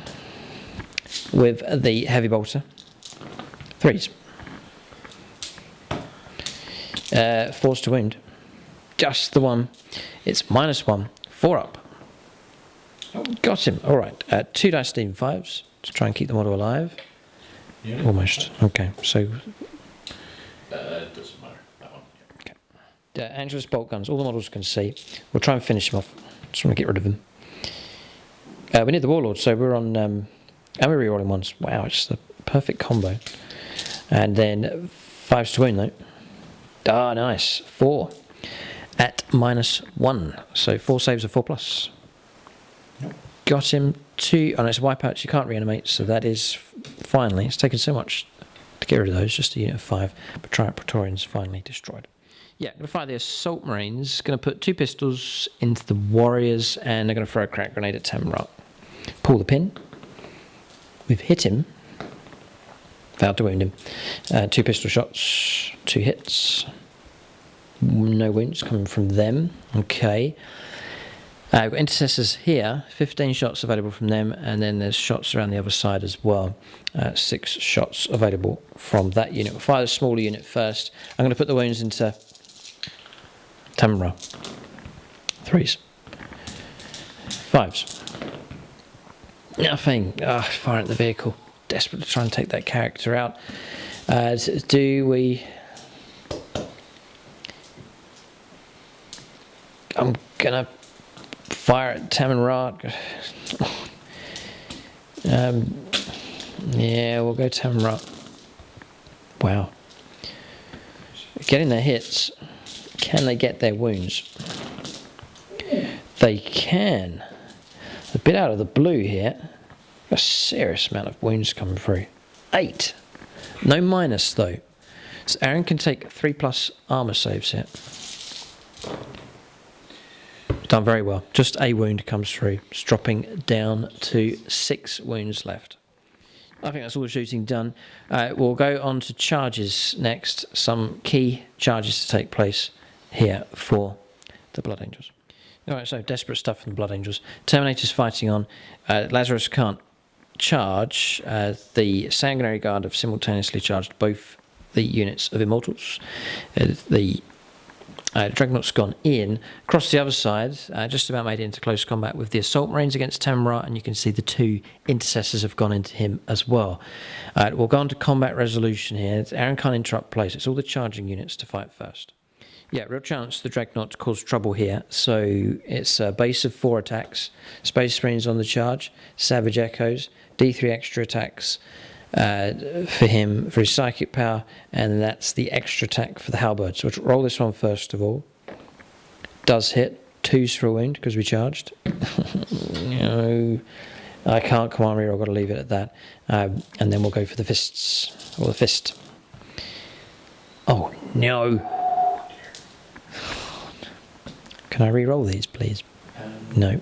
Speaker 1: with the heavy bolter. 3s. 4s to wound. Just the one. It's -1. 4 up. Got him. All right. 2 dice steam 5s to try and keep the model alive.
Speaker 3: Yeah.
Speaker 1: Almost. Okay. So.
Speaker 3: It doesn't matter. That one. Yeah.
Speaker 1: Okay. Angelus bolt guns. All the models can see. We'll try and finish him off. Just want to get rid of him. We need the warlord, so we're on. And we're rerolling ones. Wow, it's the perfect combo. And then 5s to wound though. Ah, nice. 4 at -1. So 4 saves of 4+.
Speaker 3: Yep.
Speaker 1: Got him 2. Oh no, it's a wipeout. You can't reanimate, so that is finally. It's taken so much to get rid of those. Just a unit of 5. But Praetorians finally destroyed. Yeah, going to fire the Assault Marines. Going to put 2 pistols into the Warriors, and they're going to throw a crack grenade at Tamrat. Pull the pin. We've hit him. Failed to wound him. 2 pistol shots, 2 hits. No wounds coming from them. Okay. We've got intercessors here. 15 shots available from them, and then there's shots around the other side as well. 6 shots available from that unit. We'll fire the smaller unit first. I'm going to put the wounds into Tamra. 3s. 5s. Nothing. Fire at the vehicle. Desperate to try and take that character out. Do we... I'm gonna fire at Taman Ra. Yeah, we'll go Taman Ra. Wow. Getting their hits. Can they get their wounds? They can. A bit out of the blue here. A serious amount of wounds coming through. 8. No minus though. So Aaron can take 3+ armor saves here. Done very well. Just a wound comes through. It's dropping down to 6 wounds left. I think that's all the shooting done. We'll go on to charges next. Some key charges to take place here for the Blood Angels. Alright, so desperate stuff from the Blood Angels. Terminator's fighting on. Lazarus can't charge. The Sanguinary Guard have simultaneously charged both the units of Immortals. The Dreadnought's gone in. Across the other side, just about made it into close combat with the Assault Marines against Tamra, and you can see the 2 Intercessors have gone into him as well. We'll go on to combat resolution here. Aaron can't interrupt place. It's all the charging units to fight first. Yeah, real chance the Dreadnought to cause trouble here. So it's a base of 4 attacks. Space Marines on the charge. Savage Echoes. D3 extra attacks for him, for his psychic power. And that's the extra attack for the Halberd. So we'll roll this one first of all. Does hit. 2s for a wound because we charged. No, I can't command reroll. I've got to leave it at that. And then we'll go for the fists. Or the fist. Oh, no. Can I re-roll these, please? No.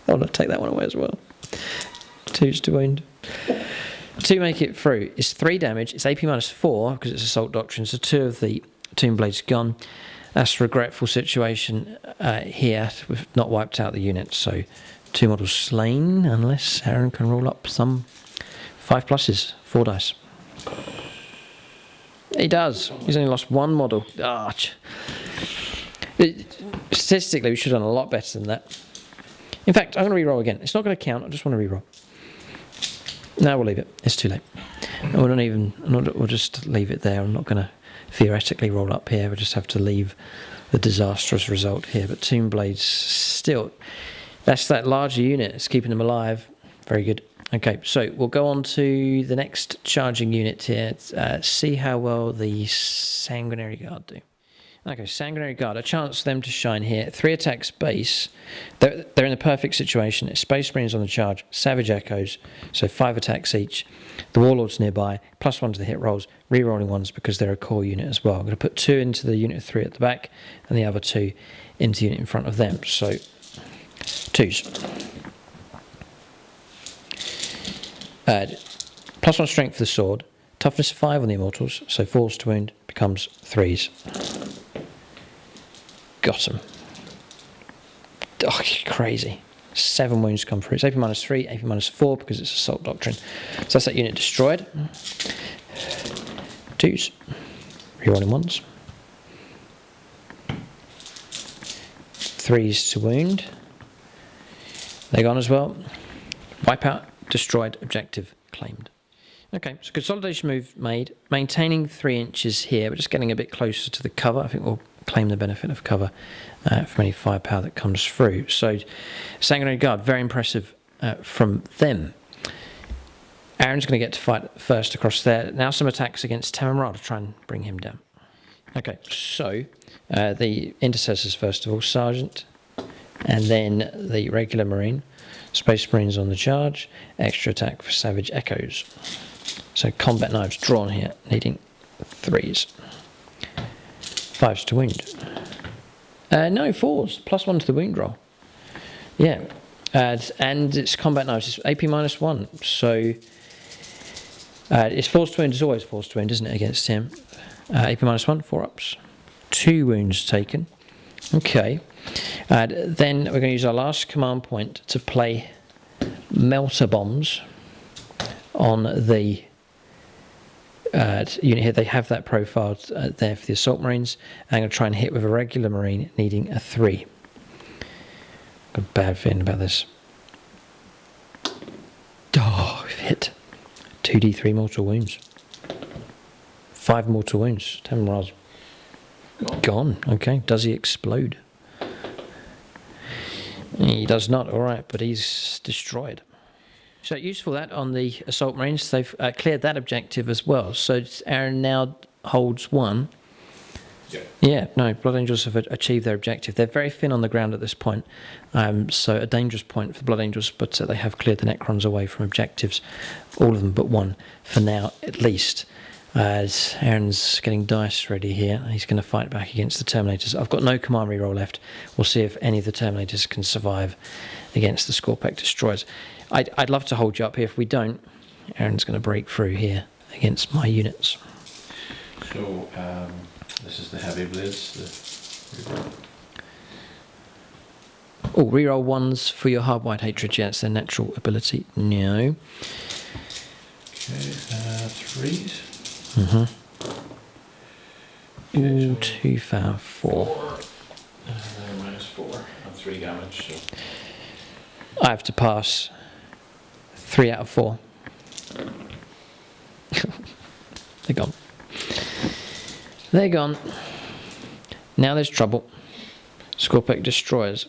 Speaker 1: I'll not take that one away as well. 2s to wound. To make it through, it's 3 damage. It's AP -4 because it's Assault Doctrine. So 2 of the Tomb Blades gone. That's a regretful situation here. We've not wiped out the unit. So 2 models slain, unless Aaron can roll up some 5+, 4 dice. He does. He's only lost 1 model. Statistically, we should have done a lot better than that. In fact, I'm going to re-roll again. It's not going to count. I just want to re-roll. No, we'll leave it. It's too late. We'll just leave it there. I'm not going to theoretically roll up here. We'll just have to leave the disastrous result here. But Tomb Blades still, that's that larger unit. It's keeping them alive. Very good. Okay, so we'll go on to the next charging unit here. See how well the Sanguinary Guard do. Okay, Sanguinary Guard, a chance for them to shine here. 3 attacks base. They're in the perfect situation. It's Space Marines on the charge, Savage Echoes, so 5 attacks each. The Warlord's nearby, +1 to the hit rolls, re-rolling ones because they're a core unit as well. I'm going to put 2 into the unit of 3 at the back and the other 2 into the unit in front of them. So, 2s. +1 strength for the sword, toughness 5 on the Immortals, so 4s to wound becomes 3s. Got him. Oh, crazy. 7 wounds come through. It's AP -3, AP -4 because it's Assault Doctrine. So that's that unit destroyed. 2s. Rerolling 1s. 3s to wound. They're gone as well. Wipeout. Destroyed, objective claimed. Okay, so consolidation move made. Maintaining 3 inches here. We're just getting a bit closer to the cover. I think we'll claim the benefit of cover from any firepower that comes through. So, Sanguinary Guard, very impressive from them. Aaron's going to get to fight first across there. Now some attacks against Tamara to try and bring him down. Okay, so the Intercessors first of all, Sergeant, and then the regular Marine. Space Marines on the charge, extra attack for Savage Echoes. So combat knives drawn here, needing 3s. 5s to wound. No, 4s, +1 to the wound roll. Yeah, and it's combat knives, it's AP -1, so it's 4s to wound, it's always 4s to wound, isn't it, against him? AP -1, 4 ups. 2 wounds taken. Okay. Then we're going to use our last command point to play Melter Bombs on the unit here. They have that profiled there for the Assault Marines. I'm going to try and hit with a regular Marine needing a 3. Got a bad feeling about this. Oh, we've hit 2d3 mortal wounds. 5 mortal wounds. Tamar's gone. Okay, does he explode? He does not, alright, but he's destroyed. So useful that on the Assault Marines, they've cleared that objective as well. So Aaron now holds 1. Yeah, no, Blood Angels have achieved their objective. They're very thin on the ground at this point, so a dangerous point for the Blood Angels, but they have cleared the Necrons away from objectives, all of them but 1, for now at least. As Aaron's getting dice ready here, he's going to fight back against the Terminators. I've got no command reroll left. We'll see if any of the Terminators can survive against the Scorpec Destroyers. I'd love to hold you up here. If we don't, Aaron's going to break through here against my units.
Speaker 3: So, this is the heavy blades.
Speaker 1: Oh, reroll 1s for your hard-white hatred. Yeah, it's their natural ability. No.
Speaker 3: Okay, 3s.
Speaker 1: Mm-hmm.
Speaker 3: Okay,
Speaker 1: Ooh,
Speaker 3: so
Speaker 1: 2, 5, 4.
Speaker 3: They're -4 and 3 damage. So.
Speaker 1: I have to pass 3 out of 4. They're gone. They're gone. Now there's trouble. Scorpec Destroyers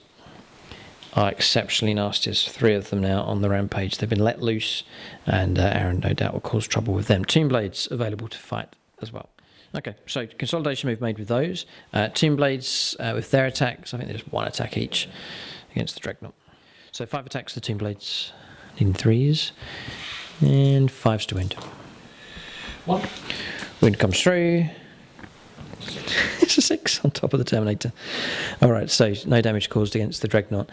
Speaker 1: are exceptionally nasty. There's 3 of them now on the rampage. They've been let loose, and Aaron no doubt will cause trouble with them. Tomb Blades available to fight as well. Okay, so consolidation move made with those. Tomb Blades with their attacks, I think there's 1 attack each against the Dreadnought. So 5 attacks to the Tomb Blades, needing 3s, and 5s to wound.
Speaker 3: 1.
Speaker 1: Wound comes through. It's a 6 on top of the Terminator. Alright, so no damage caused against the Dreadnought.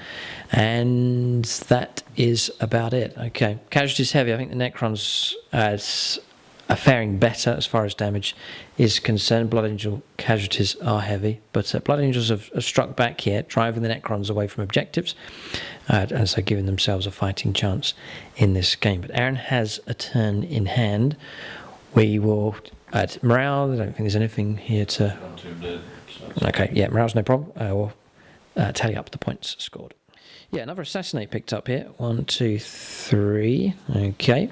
Speaker 1: And that is about it. Okay, casualties heavy. I think the Necrons are faring better as far as damage is concerned. Blood Angel casualties are heavy, but Blood Angels have struck back here, driving the Necrons away from objectives, and so giving themselves a fighting chance in this game. But Aaron has a turn in hand. We will... morale, I don't think there's anything here to... Okay, yeah, morale's no problem. We'll tally up the points scored. Yeah, another Assassinate picked up here. 1, 2, 3. Okay.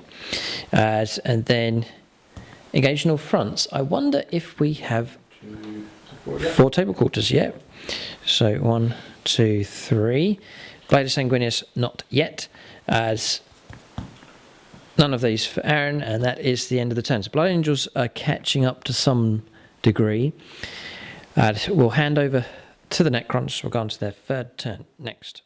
Speaker 1: And then Engaged in all fronts. I wonder if we have
Speaker 3: 2, 4, yeah.
Speaker 1: 4 table quarters. Yeah. So 1, 2, 3. Blade of Sanguinius, not yet. As none of these for Aaron, and that is the end of the turn. So Blood Angels are catching up to some degree. We'll hand over to the Necrons. We'll go on to their third turn next.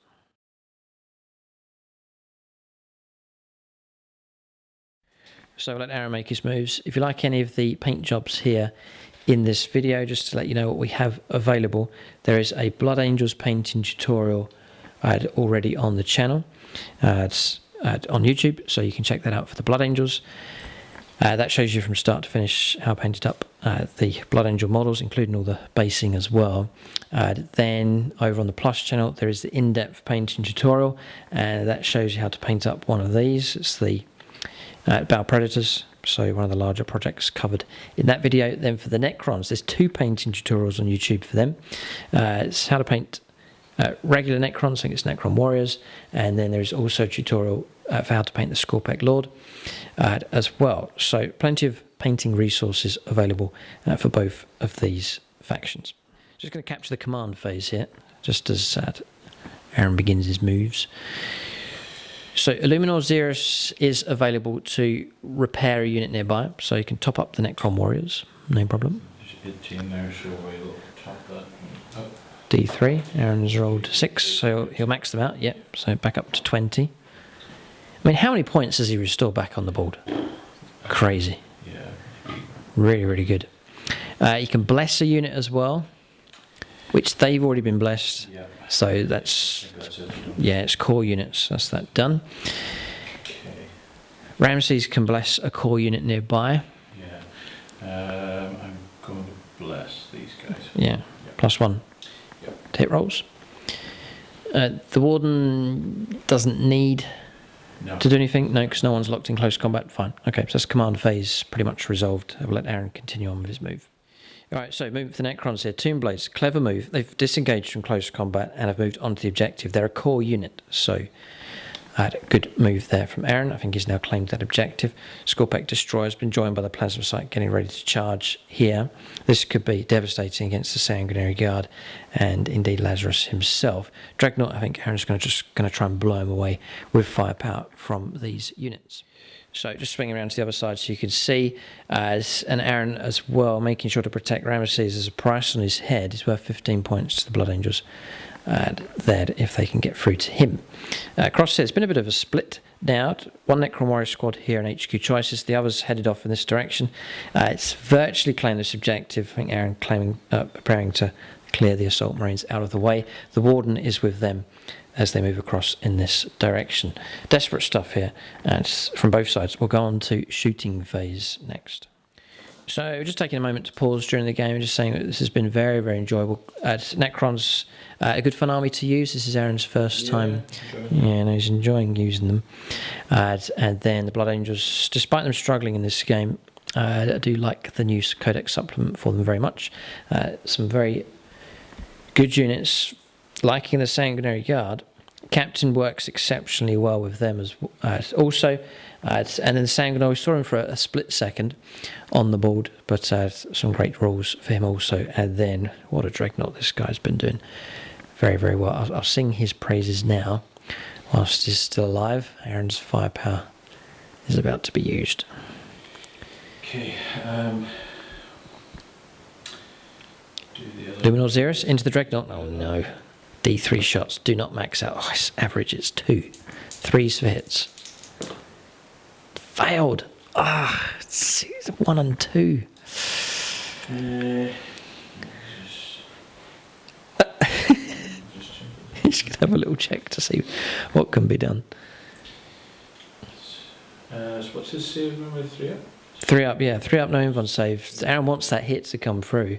Speaker 1: So we'll let Aaron make his moves. If you like any of the paint jobs here in this video, just to let you know what we have available, there is a Blood Angels painting tutorial already on the channel. It's on YouTube, so you can check that out for the Blood Angels. That shows you from start to finish how I painted up the Blood Angel models, including all the basing as well. Then over on the Plus channel, there is the in-depth painting tutorial, and that shows you how to paint up one of these. It's the Battle Predators, so one of the larger projects covered in that video. Then for the Necrons, there's 2 painting tutorials on YouTube for them. It's how to paint regular Necrons, I think it's Necron Warriors, and then there's also a tutorial for how to paint the Scorpec Lord as well. So plenty of painting resources available for both of these factions. Just going to capture the command phase here, just as Aaron begins his moves. So Illuminor Xeris is available to repair a unit nearby, so you can top up the Necron Warriors, no problem.
Speaker 3: There's 18 there, so we'll top that up.
Speaker 1: D3, Aaron's rolled 6, so he'll max them out, yep, so back up to 20. I mean, how many points does he restore back on the board? Crazy.
Speaker 3: Yeah.
Speaker 1: Really, really good. You can bless a unit as well, which they've already been blessed.
Speaker 3: Yeah.
Speaker 1: So that's
Speaker 3: it.
Speaker 1: yeah, it's core units. That's that done.
Speaker 3: Okay.
Speaker 1: Ramses can bless a core unit nearby.
Speaker 3: Yeah. I'm going to bless these guys.
Speaker 1: Yeah, +1
Speaker 3: Yep.
Speaker 1: to hit rolls. The Warden doesn't need
Speaker 3: No.
Speaker 1: to do anything. No, because no one's locked in close combat. Fine. Okay, so that's command phase pretty much resolved. I'll let Aaron continue on with his move. Alright, so moving for the Necrons here. Tomb Blades, clever move. They've disengaged from close combat and have moved on to the objective. They're a core unit, so good move there from Aaron. I think he's now claimed that objective. Scorpec Destroyer has been joined by the Plasma Sight, getting ready to charge here. This could be devastating against the Sanguinary Guard and indeed Lazarus himself. Dreadnought, I think Aaron's going to try and blow him away with firepower from these units. So just swinging around to the other side so you can see, and Aaron as well, making sure to protect Ramesses as a price on his head is worth 15 points to the Blood Angels there if they can get through to him. Across here, it's been a bit of a split now. One Necron Warrior squad here in HQ Choices, the others headed off in this direction. It's virtually claimed this objective. I think Aaron preparing to clear the Assault Marines out of the way. The Warden is with them as they move across in this direction. Desperate stuff here, and from both sides. We'll go on to shooting phase next. So just taking a moment to pause during the game and just saying that this has been very, very enjoyable. Necrons, a good fun army to use. This is Aaron's first time. Yeah, and he's enjoying using them. And then the Blood Angels, despite them struggling in this game, I do like the new Codex supplement for them very much. Some very good units. Liking the Sanguinary Guard, Captain works exceptionally well with them as also. And then the Sanguinary, we saw him for a split second on the board, but some great rolls for him also. And then, what a Dreadnought this guy's been doing. Very, very well. I'll sing his praises now whilst he's still alive. Aaron's firepower is about to be used.
Speaker 3: Okay. Do the other.
Speaker 1: Luminor Xeris into the Dreadnought. Oh no. D3 shots. Do not max out. Oh, it's average. It's 2. 3s for hits. Failed. It's 1 and 2. He's going to have a little check to see what can be done.
Speaker 3: So what's his save number? 3 up?
Speaker 1: 3 up, yeah. 3 up, no invuln save. Aaron wants that hit to come through.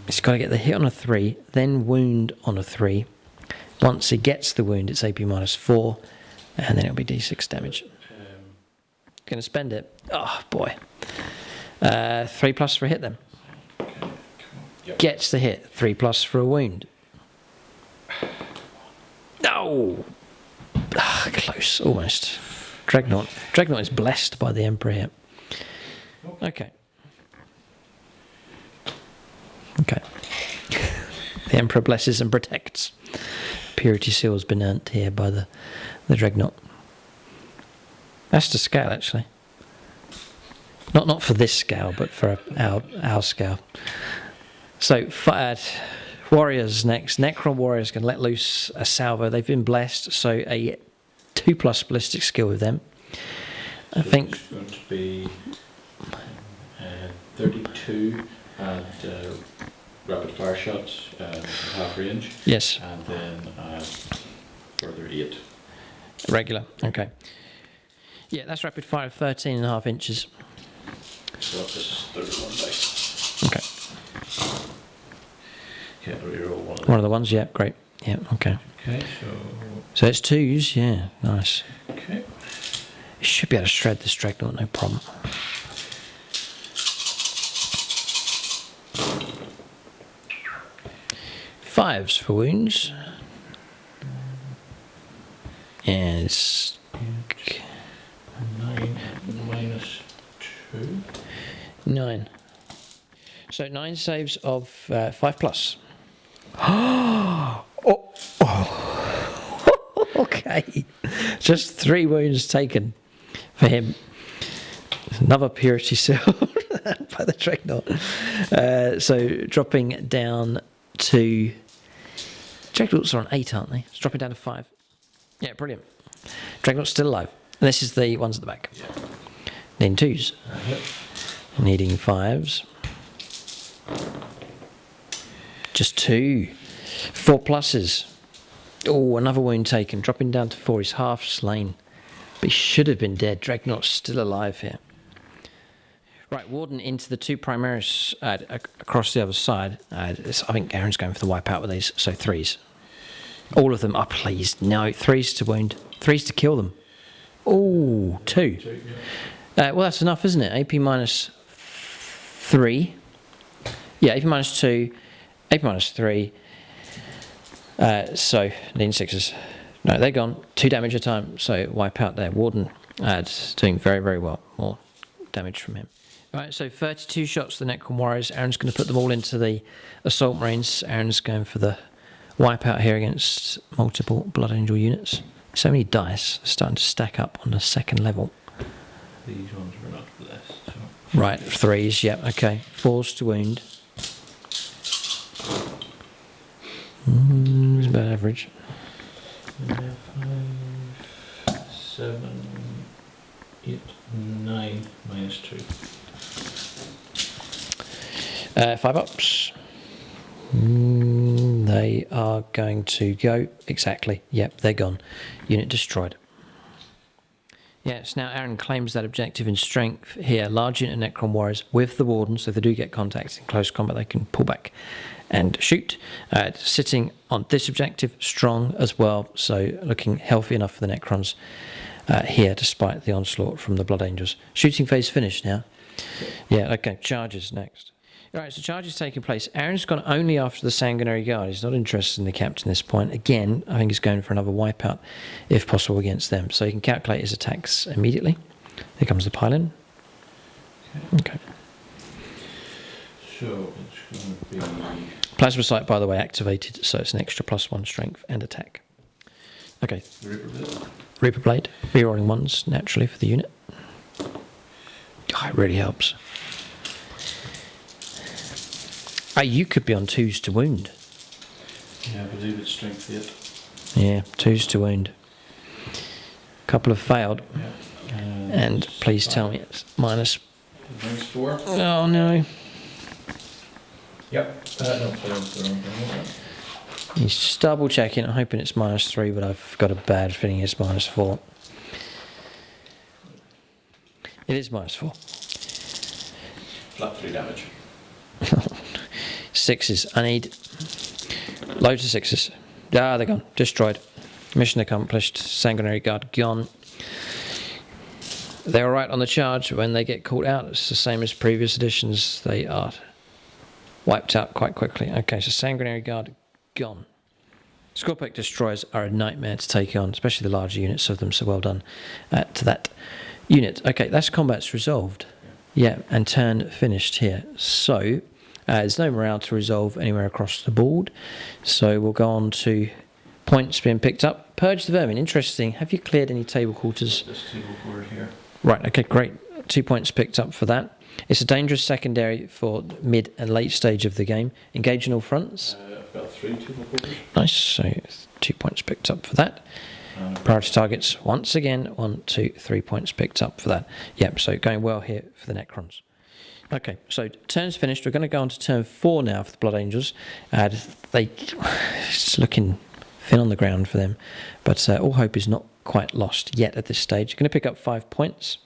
Speaker 1: He's got to get the hit on a 3, then wound on a 3. Once he gets the wound, it's AP -4, and then it'll be D6 damage. Going to spend it. Oh, boy. 3+ for a hit then.
Speaker 3: Okay, come on. Yep.
Speaker 1: Gets the hit. 3+ for a wound. No! Close, almost. Dreadnought. Dreadnought is blessed by the Emperor here. Okay. Okay. The Emperor blesses and protects. Purity seal has been earned here by the Dreadnought. That's to scale, actually. Not for this scale, but for our scale. So, warriors next. Necron warriors can let loose a salvo. They've been blessed, so a 2+ ballistic skill with them. I think
Speaker 3: it's going to be 32 and rapid fire shots half range.
Speaker 1: yes,
Speaker 3: And then further 8.
Speaker 1: regular. Okay. Yeah, that's rapid fire of 13.5 inches.
Speaker 3: So that's just 31 dice.
Speaker 1: Okay.
Speaker 3: Okay, reroll one of
Speaker 1: One of the ones. Yeah, great. Yeah. Okay.
Speaker 3: Okay,
Speaker 1: So it's 2s. Yeah, nice.
Speaker 3: okay.
Speaker 1: You should be able to shred this Dreadnought, no problem. Fives for wounds. And it's
Speaker 3: 9 minus 2.
Speaker 1: 9. So 9 saves of 5+. Oh. Okay. Just 3 wounds taken for him. Another purity seal by the Dreadnought. So dropping down to... Dreadnoughts are on 8, aren't they? It's dropping down to 5. Yeah, brilliant. Dreadnought's still alive. And this is the ones at the back.
Speaker 3: Yeah.
Speaker 1: Then 2s. Needing 5s. Just 2. 4 pluses. Oh, another wound taken. Dropping down to 4. He's half slain. But he should have been dead. Dreadnought's still alive here. Right, Warden into the 2 Primaris across the other side. I think Aaron's going for the wipeout with these. So 3s. All of them. Oh, please. No, 3s to wound. 3s to kill them. Oh, 2.
Speaker 3: 2, yeah.
Speaker 1: Well, that's enough, isn't it? AP minus 3. Yeah, AP minus 2. AP minus 3. So, needing 6s. No, they're gone. 2 damage a time. So, wipe out there. Warden doing very, very well. More damage from him. Right, so 32 shots to the Necron Warriors. Aaron's going to put them all into the Assault Marines. Aaron's going for the wipeout here against multiple Blood Angel units. So many dice are starting to stack up on the second level.
Speaker 3: These ones were not blessed. So.
Speaker 1: Right, 3s, yep, okay. 4s to wound. It's about average.
Speaker 3: 5, 7, 8, 9 minus 2.
Speaker 1: 5 ups. They are going to go. Exactly. Yep, they're gone. Unit destroyed. Yes, now Aaron claims that objective in strength here. Large unit Necron Warriors with the Warden, so if they do get contact in close combat, they can pull back and shoot. Sitting on this objective, strong as well, so looking healthy enough for the Necrons here, despite the onslaught from the Blood Angels. Shooting phase finished now. Yeah, okay, charges next. Alright, so charges taking place. Aaron's gone only after the Sanguinary Guard. He's not interested in the captain at this point. Again, I think he's going for another wipeout, if possible, against them. So he can calculate his attacks immediately. Here comes the pylon. Okay.
Speaker 3: So it's going to be...
Speaker 1: Plasma Sight, by the way, activated, so it's an extra +1 strength and attack. Okay.
Speaker 3: Reaper Blade.
Speaker 1: Reaper Blade. Rerolling 1s, naturally, for the unit. Oh, it really helps. You could be on 2s to wound.
Speaker 3: Yeah, I believe it's strength 8.
Speaker 1: Yeah, 2s to wound. A couple have failed.
Speaker 3: Yeah.
Speaker 1: And please tell me it's minus...
Speaker 3: Minus 4.
Speaker 1: Oh, no.
Speaker 3: Yep. No, failed.
Speaker 1: He's just double checking. I'm hoping it's minus 3, but I've got a bad feeling it's minus 4. It is minus 4.
Speaker 3: Flat 3 damage.
Speaker 1: 6s. I need loads of 6s. Ah, they're gone. Destroyed. Mission accomplished. Sanguinary Guard gone. They're alright on the charge. When they get caught out, it's the same as previous editions. They are wiped out quite quickly. Okay, so Sanguinary Guard gone. Scorpic destroyers are a nightmare to take on, especially the larger units of them, so well done to that unit. Okay, that's combat's resolved. Yeah, and turn finished here. So, there's no morale to resolve anywhere across the board, so we'll go on to points being picked up. Purge the vermin, interesting. Have you cleared any table quarters?
Speaker 3: This table cord here.
Speaker 1: Right, okay, great. 2 points picked up for that. It's a dangerous secondary for mid and late stage of the game. Engage in all fronts.
Speaker 3: I've got 3 table quarters.
Speaker 1: Nice, so 2 points picked up for that. Priority targets, once again, 1, 2, 3 points picked up for that. Yep, so going well here for the Necrons. Okay, so turn's finished. We're going to go on to turn 4 now for the Blood Angels. It's looking thin on the ground for them, but all hope is not quite lost yet at this stage. You're going to pick up 5 points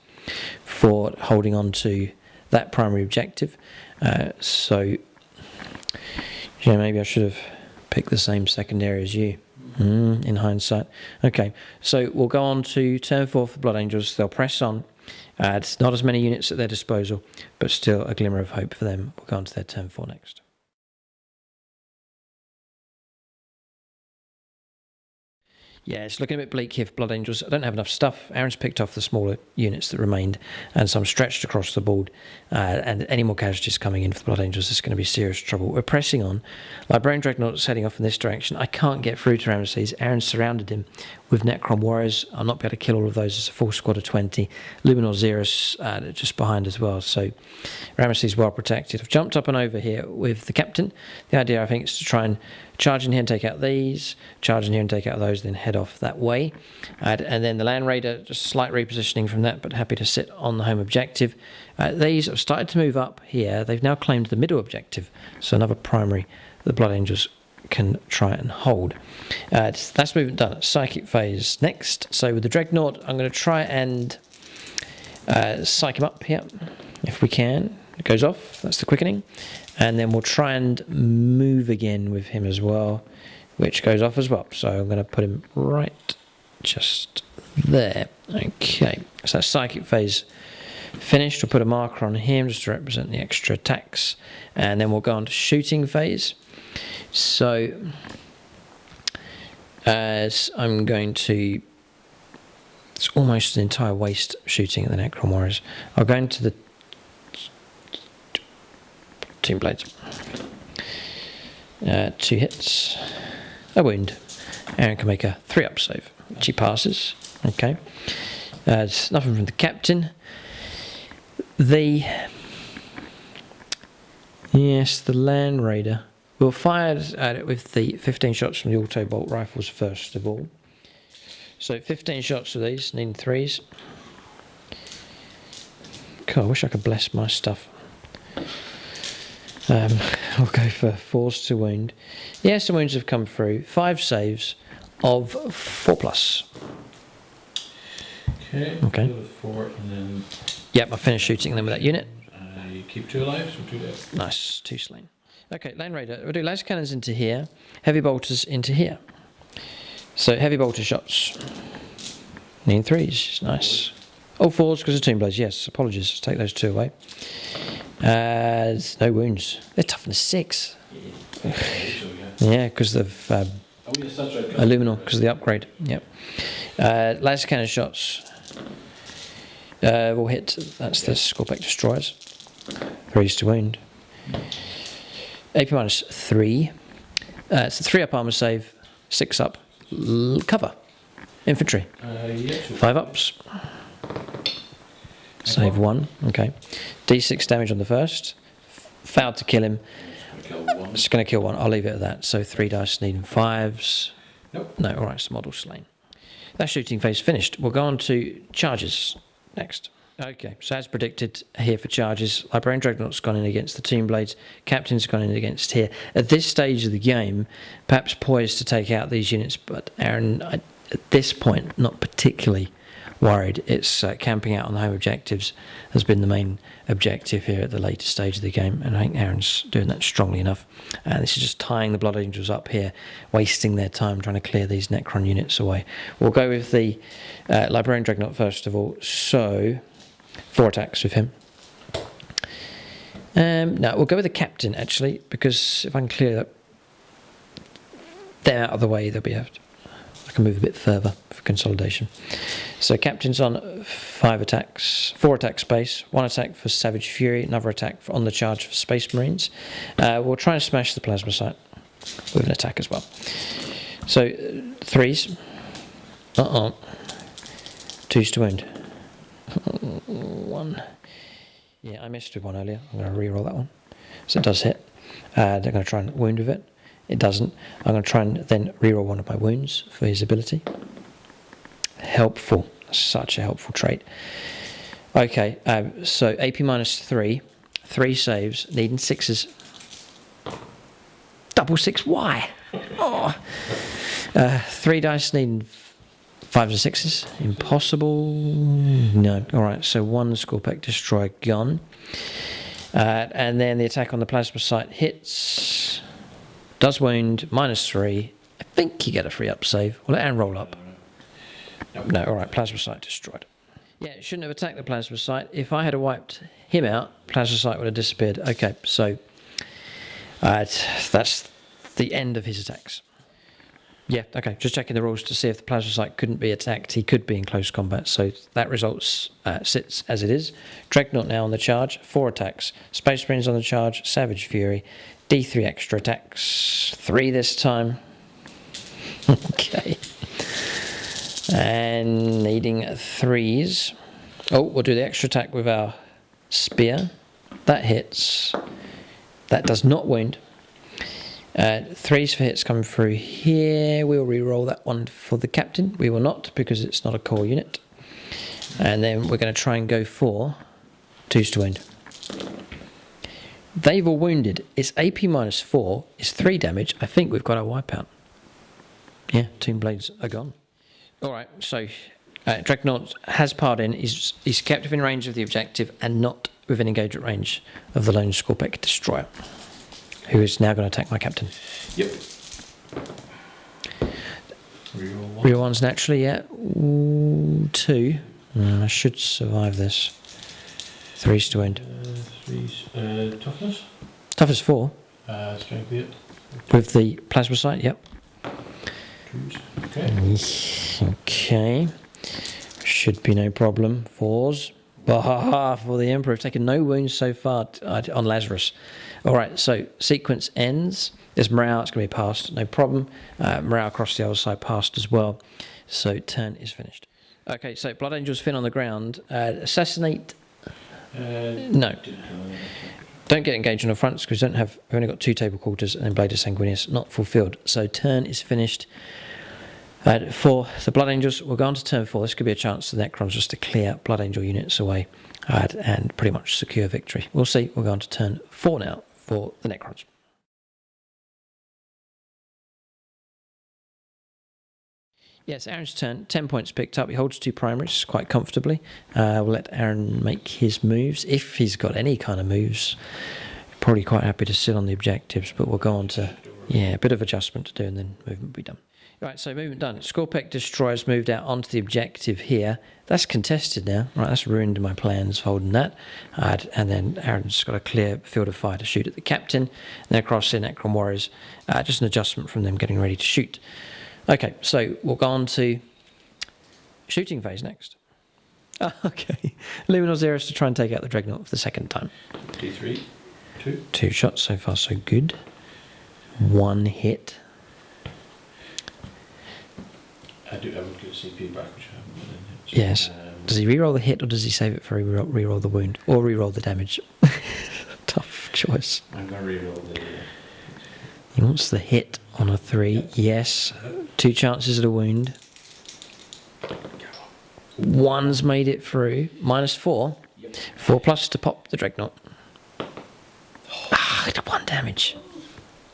Speaker 1: for holding on to that primary objective. So, yeah, maybe I should have picked the same secondary as you. In hindsight. Okay, so we'll go on to turn 4 for the Blood Angels. They'll press on. It's not as many units at their disposal, but still a glimmer of hope for them. We'll go on to their turn 4 next. Yeah, it's looking a bit bleak here for Blood Angels. I don't have enough stuff. Aaron's picked off the smaller units that remained, and so I'm stretched across the board. And any more casualties coming in for the Blood Angels, it's going to be serious trouble. We're pressing on. Librarian Dreadnought's heading off in this direction. I can't get through to Ramesses. Aaron's surrounded him with Necron Warriors. I'll not be able to kill all of those. It's a full squad of 20. Luminor Xeris just behind as well. So Ramesses well protected. I've jumped up and over here with the captain. The idea, I think, is to try and charge in here and take out these, charge in here and take out those, then head off that way. And then the Land Raider, just slight repositioning from that, but happy to sit on the home objective. These have started to move up here. They've now claimed the middle objective, so another primary the Blood Angels can try and hold. That's movement done. Psychic phase next. So with the Dreadnought, I'm going to try and psych him up here, if we can. It goes off. That's the quickening. And then we'll try and move again with him as well, which goes off as well. So I'm going to put him right just there. Okay, so that's psychic phase finished. We'll put a marker on him just to represent the extra attacks. And then we'll go on to shooting phase. So as I'm going to... It's almost an entire waste shooting at the Necron Warriors. I'll go into the Team Blades. 2 hits, a wound. Aaron can make a 3-up save, which he passes. Okay. There's nothing from the captain. The Land Raider. We'll fire at it with the 15 shots from the auto bolt rifles first of all. So 15 shots of these, needing 3s. God, I wish I could bless my stuff. We'll go for 4s to wound. Yeah, some wounds have come through. 5 saves of 4+.
Speaker 3: Okay. 4, and then...
Speaker 1: Yep, I finished shooting them with that unit.
Speaker 3: You keep 2 alive, so 2 dead.
Speaker 1: Nice, 2 slain. Okay, Land Raider. We'll do laser cannons into here. Heavy bolters into here. So heavy bolter shots. Needing 3s. Nice. Oh, 4s because of Tomb Blades. Yes, apologies. Let's take those 2 away. No wounds. They're toughness 6. Yeah, because of Illuminor, because of the upgrade. Yep. Laser cannon shots. Will hit. That's the Scorpic destroyers. 3s to wound. AP minus 3. It's a 3-up armor save. 6-up cover. Infantry. 5-ups. Save 1. Okay. D6 damage on the first. Failed to kill him. It's going to kill 1. I'll leave it at that. So 3 dice needing 5s.
Speaker 3: Nope.
Speaker 1: No, alright, it's model slain. That shooting phase finished. We'll go on to charges next. Okay, so as predicted here for charges, Librarian Dreadnought's gone in against the Tomb Blades, Captain's gone in against here. At this stage of the game, perhaps poised to take out these units, but Aaron, at this point, not particularly worried. It's camping out on the home objectives has been the main objective here at the later stage of the game, and I think Aaron's doing that strongly enough. And this is just tying the Blood Angels up here, wasting their time trying to clear these Necron units away. We'll go with the Librarian Dreadnought first of all. So 4 attacks with him. No, we'll go with the Captain actually, because if I can clear them out of the way, they'll be able to, I can move a bit further for consolidation. So Captain's on 4 attack space, 1 attack for Savage Fury, another attack on the charge for Space Marines. We'll try and smash the plasma site with an attack as well. So 3s. 2s to wound. 1. Yeah, I missed with 1 earlier. I'm going to re-roll that one. So it does hit. They're going to try and wound with it. It doesn't. I'm going to try and then re-roll one of my wounds for his ability. Helpful. Such a helpful trait. Okay, so AP -3. 3 saves. Needing 6s. Double 6. Why? Oh. 3 dice needing 5s or 6s. Impossible. No. Alright, so 1 Scorpec Destroyer gone. And then the attack on the plasma site hits. Does wound. -3. I think you get a free up save. Will let Aaron roll up? No, alright, plasma site destroyed. Yeah, it shouldn't have attacked the plasma site. If I had wiped him out, plasma site would have disappeared. Okay, so that's the end of his attacks. Yeah, okay, just checking the rules to see if the plasma site couldn't be attacked. He could be in close combat, so that result sits as it is. Dreadnought now on the charge, 4 attacks. Space Marines on the charge, Savage Fury, D3 extra attacks, 3 this time. Okay. And needing 3s. Oh, we'll do the extra attack with our spear. That hits. That does not wound. 3s for hits coming through here. We'll re-roll that one for the captain. We will not, because it's not a core unit. And then we're going to try and go for 2s to wound. They've all wounded. It's AP -4. It's 3 damage. I think we've got our wipeout. Yeah, Tomb Blades are gone. Alright, so Dreadnought has parred in. He's kept within range of the objective and not within engagement range of the lone Scorpec Destroyer, who is now going to attack my captain.
Speaker 3: Yep. Reroll 1.
Speaker 1: Real ones naturally, yeah. Ooh, 2. I should survive this. 3s to wound.
Speaker 3: 3s. Toughness?
Speaker 1: Toughness 4.
Speaker 3: Strength 8.
Speaker 1: With the plasma sight, yep.
Speaker 3: 2s. Okay.
Speaker 1: Okay. Should be no problem. 4s. Bahaha for the Emperor. I've taken no wounds so far on Lazarus. Alright, so sequence ends. There's morale, it's going to be passed, no problem. Morale across the other side passed as well. So turn is finished. Okay, so Blood Angel's Finn on the ground. Assassinate. No. Don't get engaged on the fronts because we've only got 2 table quarters and then Blade of Sanguinius not fulfilled. So turn is finished. For the Blood Angels, we'll go on to turn 4. This could be a chance for the Necrons just to clear Blood Angel units away and pretty much secure victory. We'll see. We'll go on to turn 4 now for the Necrons. Yes, Aaron's turn. 10 points picked up. He holds 2 primaries quite comfortably. We'll let Aaron make his moves. If he's got any kind of moves, probably quite happy to sit on the objectives, but we'll go on to, a bit of adjustment to do and then movement will be done. Right, so movement done. Scorpec Destroyer's moved out onto the objective here. That's contested now. Right, that's ruined my plans for holding that. And then Aaron's got a clear field of fire to shoot at the captain. And then across the Necron Warriors, just an adjustment from them getting ready to shoot. Okay, so we'll go on to shooting phase next. Oh, okay. Luminor Zeros to try and take out the Dreadnought for the second time.
Speaker 3: D3. 2.
Speaker 1: 2 shots, so far so good. 1 hit.
Speaker 3: I would get CP back, which I haven't been in yet. So,
Speaker 1: Yes. Does he re-roll the hit or does he save it for re-roll the wound? Or re-roll the damage? Tough choice.
Speaker 3: I'm going to re-roll the...
Speaker 1: He wants the hit on a 3. Yes. 2 chances at a wound. 1's made it through. -4.
Speaker 3: Yep.
Speaker 1: 4+ to pop the Dreadnought. 1 damage.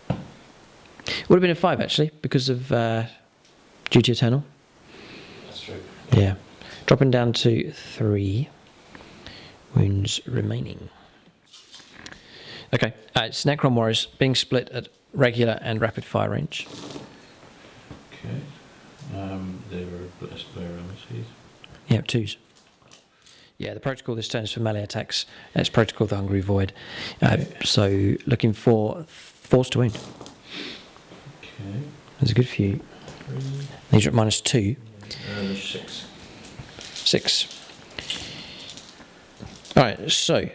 Speaker 1: Would have been a 5 actually, because of Duty Eternal.
Speaker 3: That's true.
Speaker 1: Yeah. Dropping down to 3 wounds remaining. Okay, it's Necron Warriors being split at regular and rapid fire range.
Speaker 3: Okay. They were blessed by Ramesses.
Speaker 1: Yeah, 2s. Yeah, the protocol this turn is for melee attacks. It's protocol the Hungry Void. So looking for 4s to wound.
Speaker 3: Okay.
Speaker 1: There's a good few.
Speaker 3: 3.
Speaker 1: These are at -2.
Speaker 3: There's 6.
Speaker 1: 6. Alright, so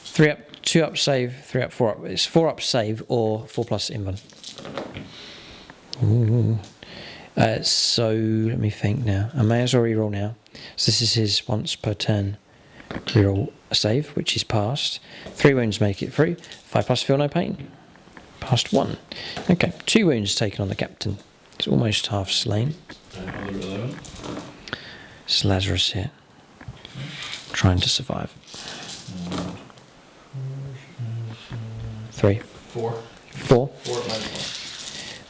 Speaker 1: 3 up, 2 up save, 3 up, 4 up. It's 4 up save or 4 plus invuln. Ooh. So let me think now. I may as well reroll now. So this is his once per turn reroll a save, which is passed. 3 wounds make it through. 5 plus feel no pain. Passed 1. Okay, 2 wounds taken on the captain. It's almost half slain.
Speaker 3: Another 11.
Speaker 1: It's Lazarus here, trying to survive. 3.
Speaker 3: 4.
Speaker 1: 4.
Speaker 3: 4 at -1.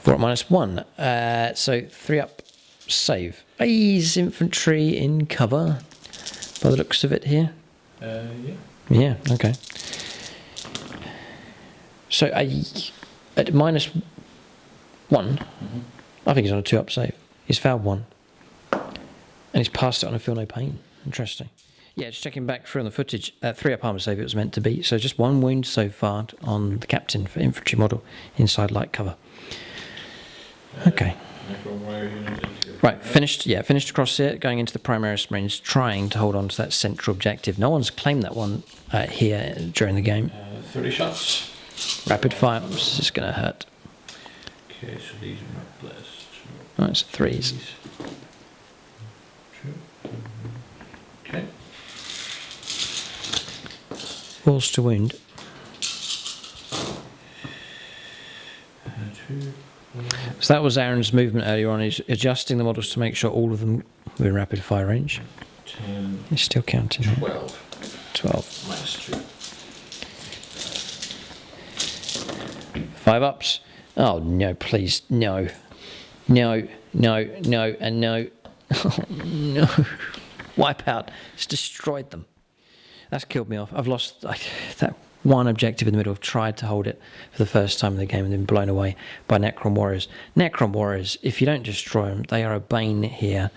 Speaker 1: 4 at -1. So 3 up save. He's infantry in cover by the looks of it here.
Speaker 3: Yeah.
Speaker 1: Yeah, okay. So at -1, I think he's on a 2 up save. He's fouled 1. And he's passed it on a feel no pain. Interesting. Yeah, just checking back through on the footage. 3 up armor save it was meant to be. So just 1 wound so far on the captain for infantry model inside light cover. Okay.
Speaker 3: Necron Warrior unit into your
Speaker 1: Right, finished. Yeah, finished across here, going into the Primaris Marines, trying to hold on to that central objective. No one's claimed that one here during the game.
Speaker 3: 30 shots.
Speaker 1: Rapid fire. This is going to hurt.
Speaker 3: Okay, so these are not blessed.
Speaker 1: Right, it's 3s.
Speaker 3: Okay.
Speaker 1: Balls to wound.
Speaker 3: 2.
Speaker 1: So that was Aaron's movement earlier on. He's adjusting the models to make sure all of them were in rapid fire range.
Speaker 3: 10.
Speaker 1: He's still counting.
Speaker 3: 12.
Speaker 1: 12.
Speaker 3: -2.
Speaker 1: 5 ups. Oh no, please, no. No, no, no, and no. Oh no. Wipe out. It's destroyed them. That's killed me off. I've lost that one objective in the middle. I've tried to hold it for the first time in the game and been blown away by Necron Warriors. Necron Warriors, if you don't destroy them, they are a bane here.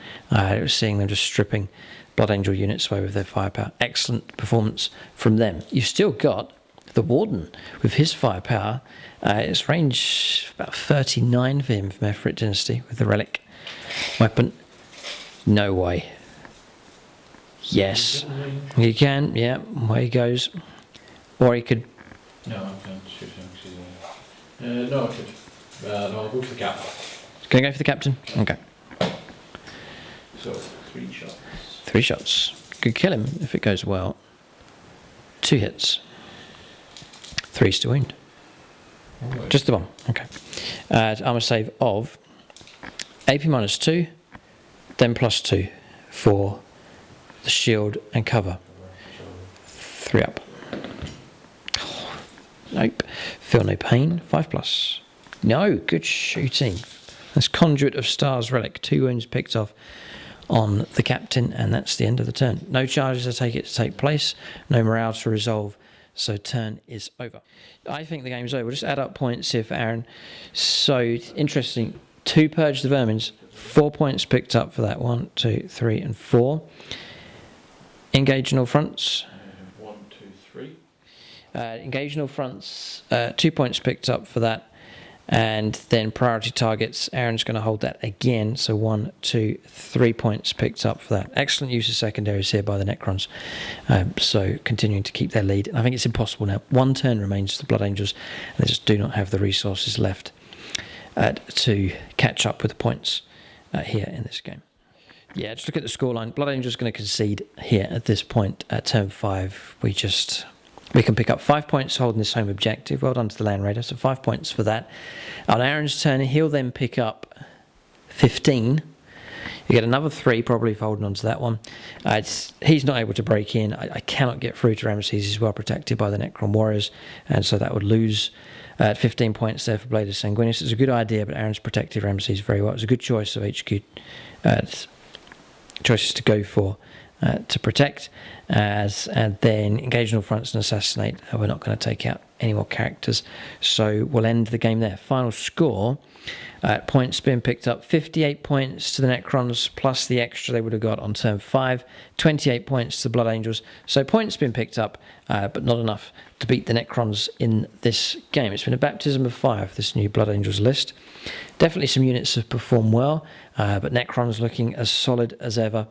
Speaker 1: Seeing them just stripping Blood Angel units away with their firepower. Excellent performance from them. You've still got the Warden with his firepower. It's range about 39 for him from Efrit Dynasty with the relic weapon. No way. Yes. He can, yeah, where he goes. Or he could...
Speaker 3: No, I can't shoot him. No, I could. No, I'll go for the cap.
Speaker 1: Can I go for the captain? Okay.
Speaker 3: So, 3 shots.
Speaker 1: 3 shots. Could kill him if it goes well. 2 hits. 3's to wound.
Speaker 3: Alright.
Speaker 1: Just the one. Okay. Armor save of AP -2, then +2 for the shield and cover. 3 up. Oh, nope. Feel no pain. 5 plus. No, good shooting. That's Conduit of Stars relic. 2 wounds picked off on the captain, and that's the end of the turn. No charges to take place. No morale to resolve. So turn is over. I think the game's over. We'll just add up points here for Aaron. So interesting. 2 Purge the Vermins. 4 points picked up for that. 1, 2, 3, and 4. Engage in all fronts.
Speaker 3: 1, 2, 3.
Speaker 1: Engage in all fronts. 2 points picked up for that. And then priority targets. Aaron's going to hold that again. So 1, 2, 3 points picked up for that. Excellent use of secondaries here by the Necrons. So continuing to keep their lead. And I think it's impossible now. 1 turn remains to the Blood Angels. And they just do not have the resources left to catch up with the points here in this game. Yeah, just look at the scoreline. Blood Angels going to concede here at this point at turn 5. We can pick up 5 points holding this home objective. Well done to the Land Raider. So 5 points for that. On Aaron's turn, he'll then pick up 15. You get another 3 probably for holding on to that one. He's not able to break in. I cannot get through to Ramesses. He's well protected by the Necron Warriors. And so that would lose 15 points there for Blade of Sanguinius. It's a good idea, but Aaron's protected Ramesses very well. It's a good choice of HQ choices to go for. To protect, and then engage in all fronts and assassinate. We're not going to take out any more characters. So we'll end the game there. Final score, points being picked up, 58 points to the Necrons plus the extra they would have got on turn 5, 28 points to the Blood Angels. So points being picked up, but not enough to beat the Necrons in this game. It's been a baptism of fire for this new Blood Angels list. Definitely some units have performed well, but Necrons looking as solid as ever.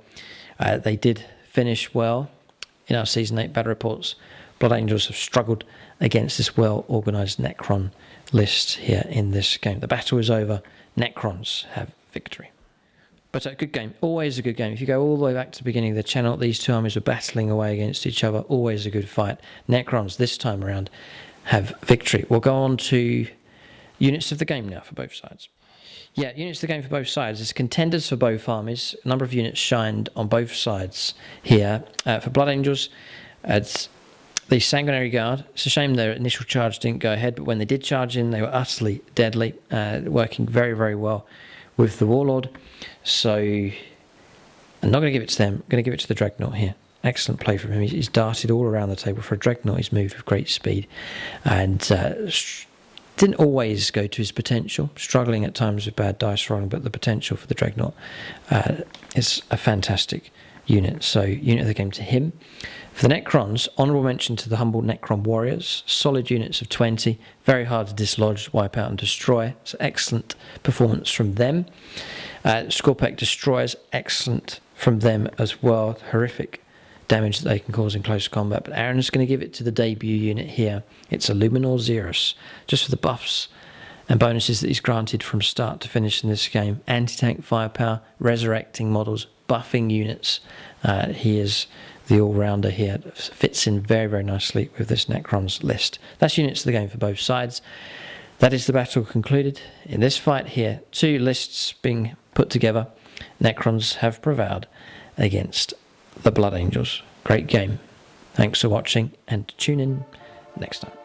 Speaker 1: They did finish well in our Season 8 battle reports. Blood Angels have struggled against this well-organised Necron list here in this game. The battle is over. Necrons have victory. But a good game. Always a good game. If you go all the way back to the beginning of the channel, these two armies were battling away against each other. Always a good fight. Necrons, this time around, have victory. We'll go on to units of the game now for both sides. Yeah, units of the game for both sides. There's contenders for both armies. A number of units shined on both sides here. For Blood Angels, it's the Sanguinary Guard. It's a shame their initial charge didn't go ahead, but when they did charge in, they were utterly deadly, working very, very well with the Warlord. So I'm not going to give it to them. I'm going to give it to the Dreadnought here. Excellent play from him. He's darted all around the table. For a Dreadnought, he's moved with great speed and didn't always go to his potential, struggling at times with bad dice rolling, but the potential for the Dreadnought is a fantastic unit. So unit of the game to him. For the Necrons, honourable mention to the humble Necron Warriors. Solid units of 20, very hard to dislodge, wipe out and destroy. So excellent performance from them. Scorpec Destroyers, excellent from them as well. Horrific damage that they can cause in close combat. But Aaron's going to give it to the debut unit here. It's a Luminor Xeros, just for the buffs and bonuses that he's granted from start to finish in this game. Anti-tank firepower, resurrecting models, buffing units. He is the all-rounder here. Fits in very, very nicely with this Necrons list. That's units of the game for both sides. That is the battle concluded. In this fight here, two lists being put together. Necrons have prevailed against the Blood Angels. Great game. Thanks for watching and tune in next time.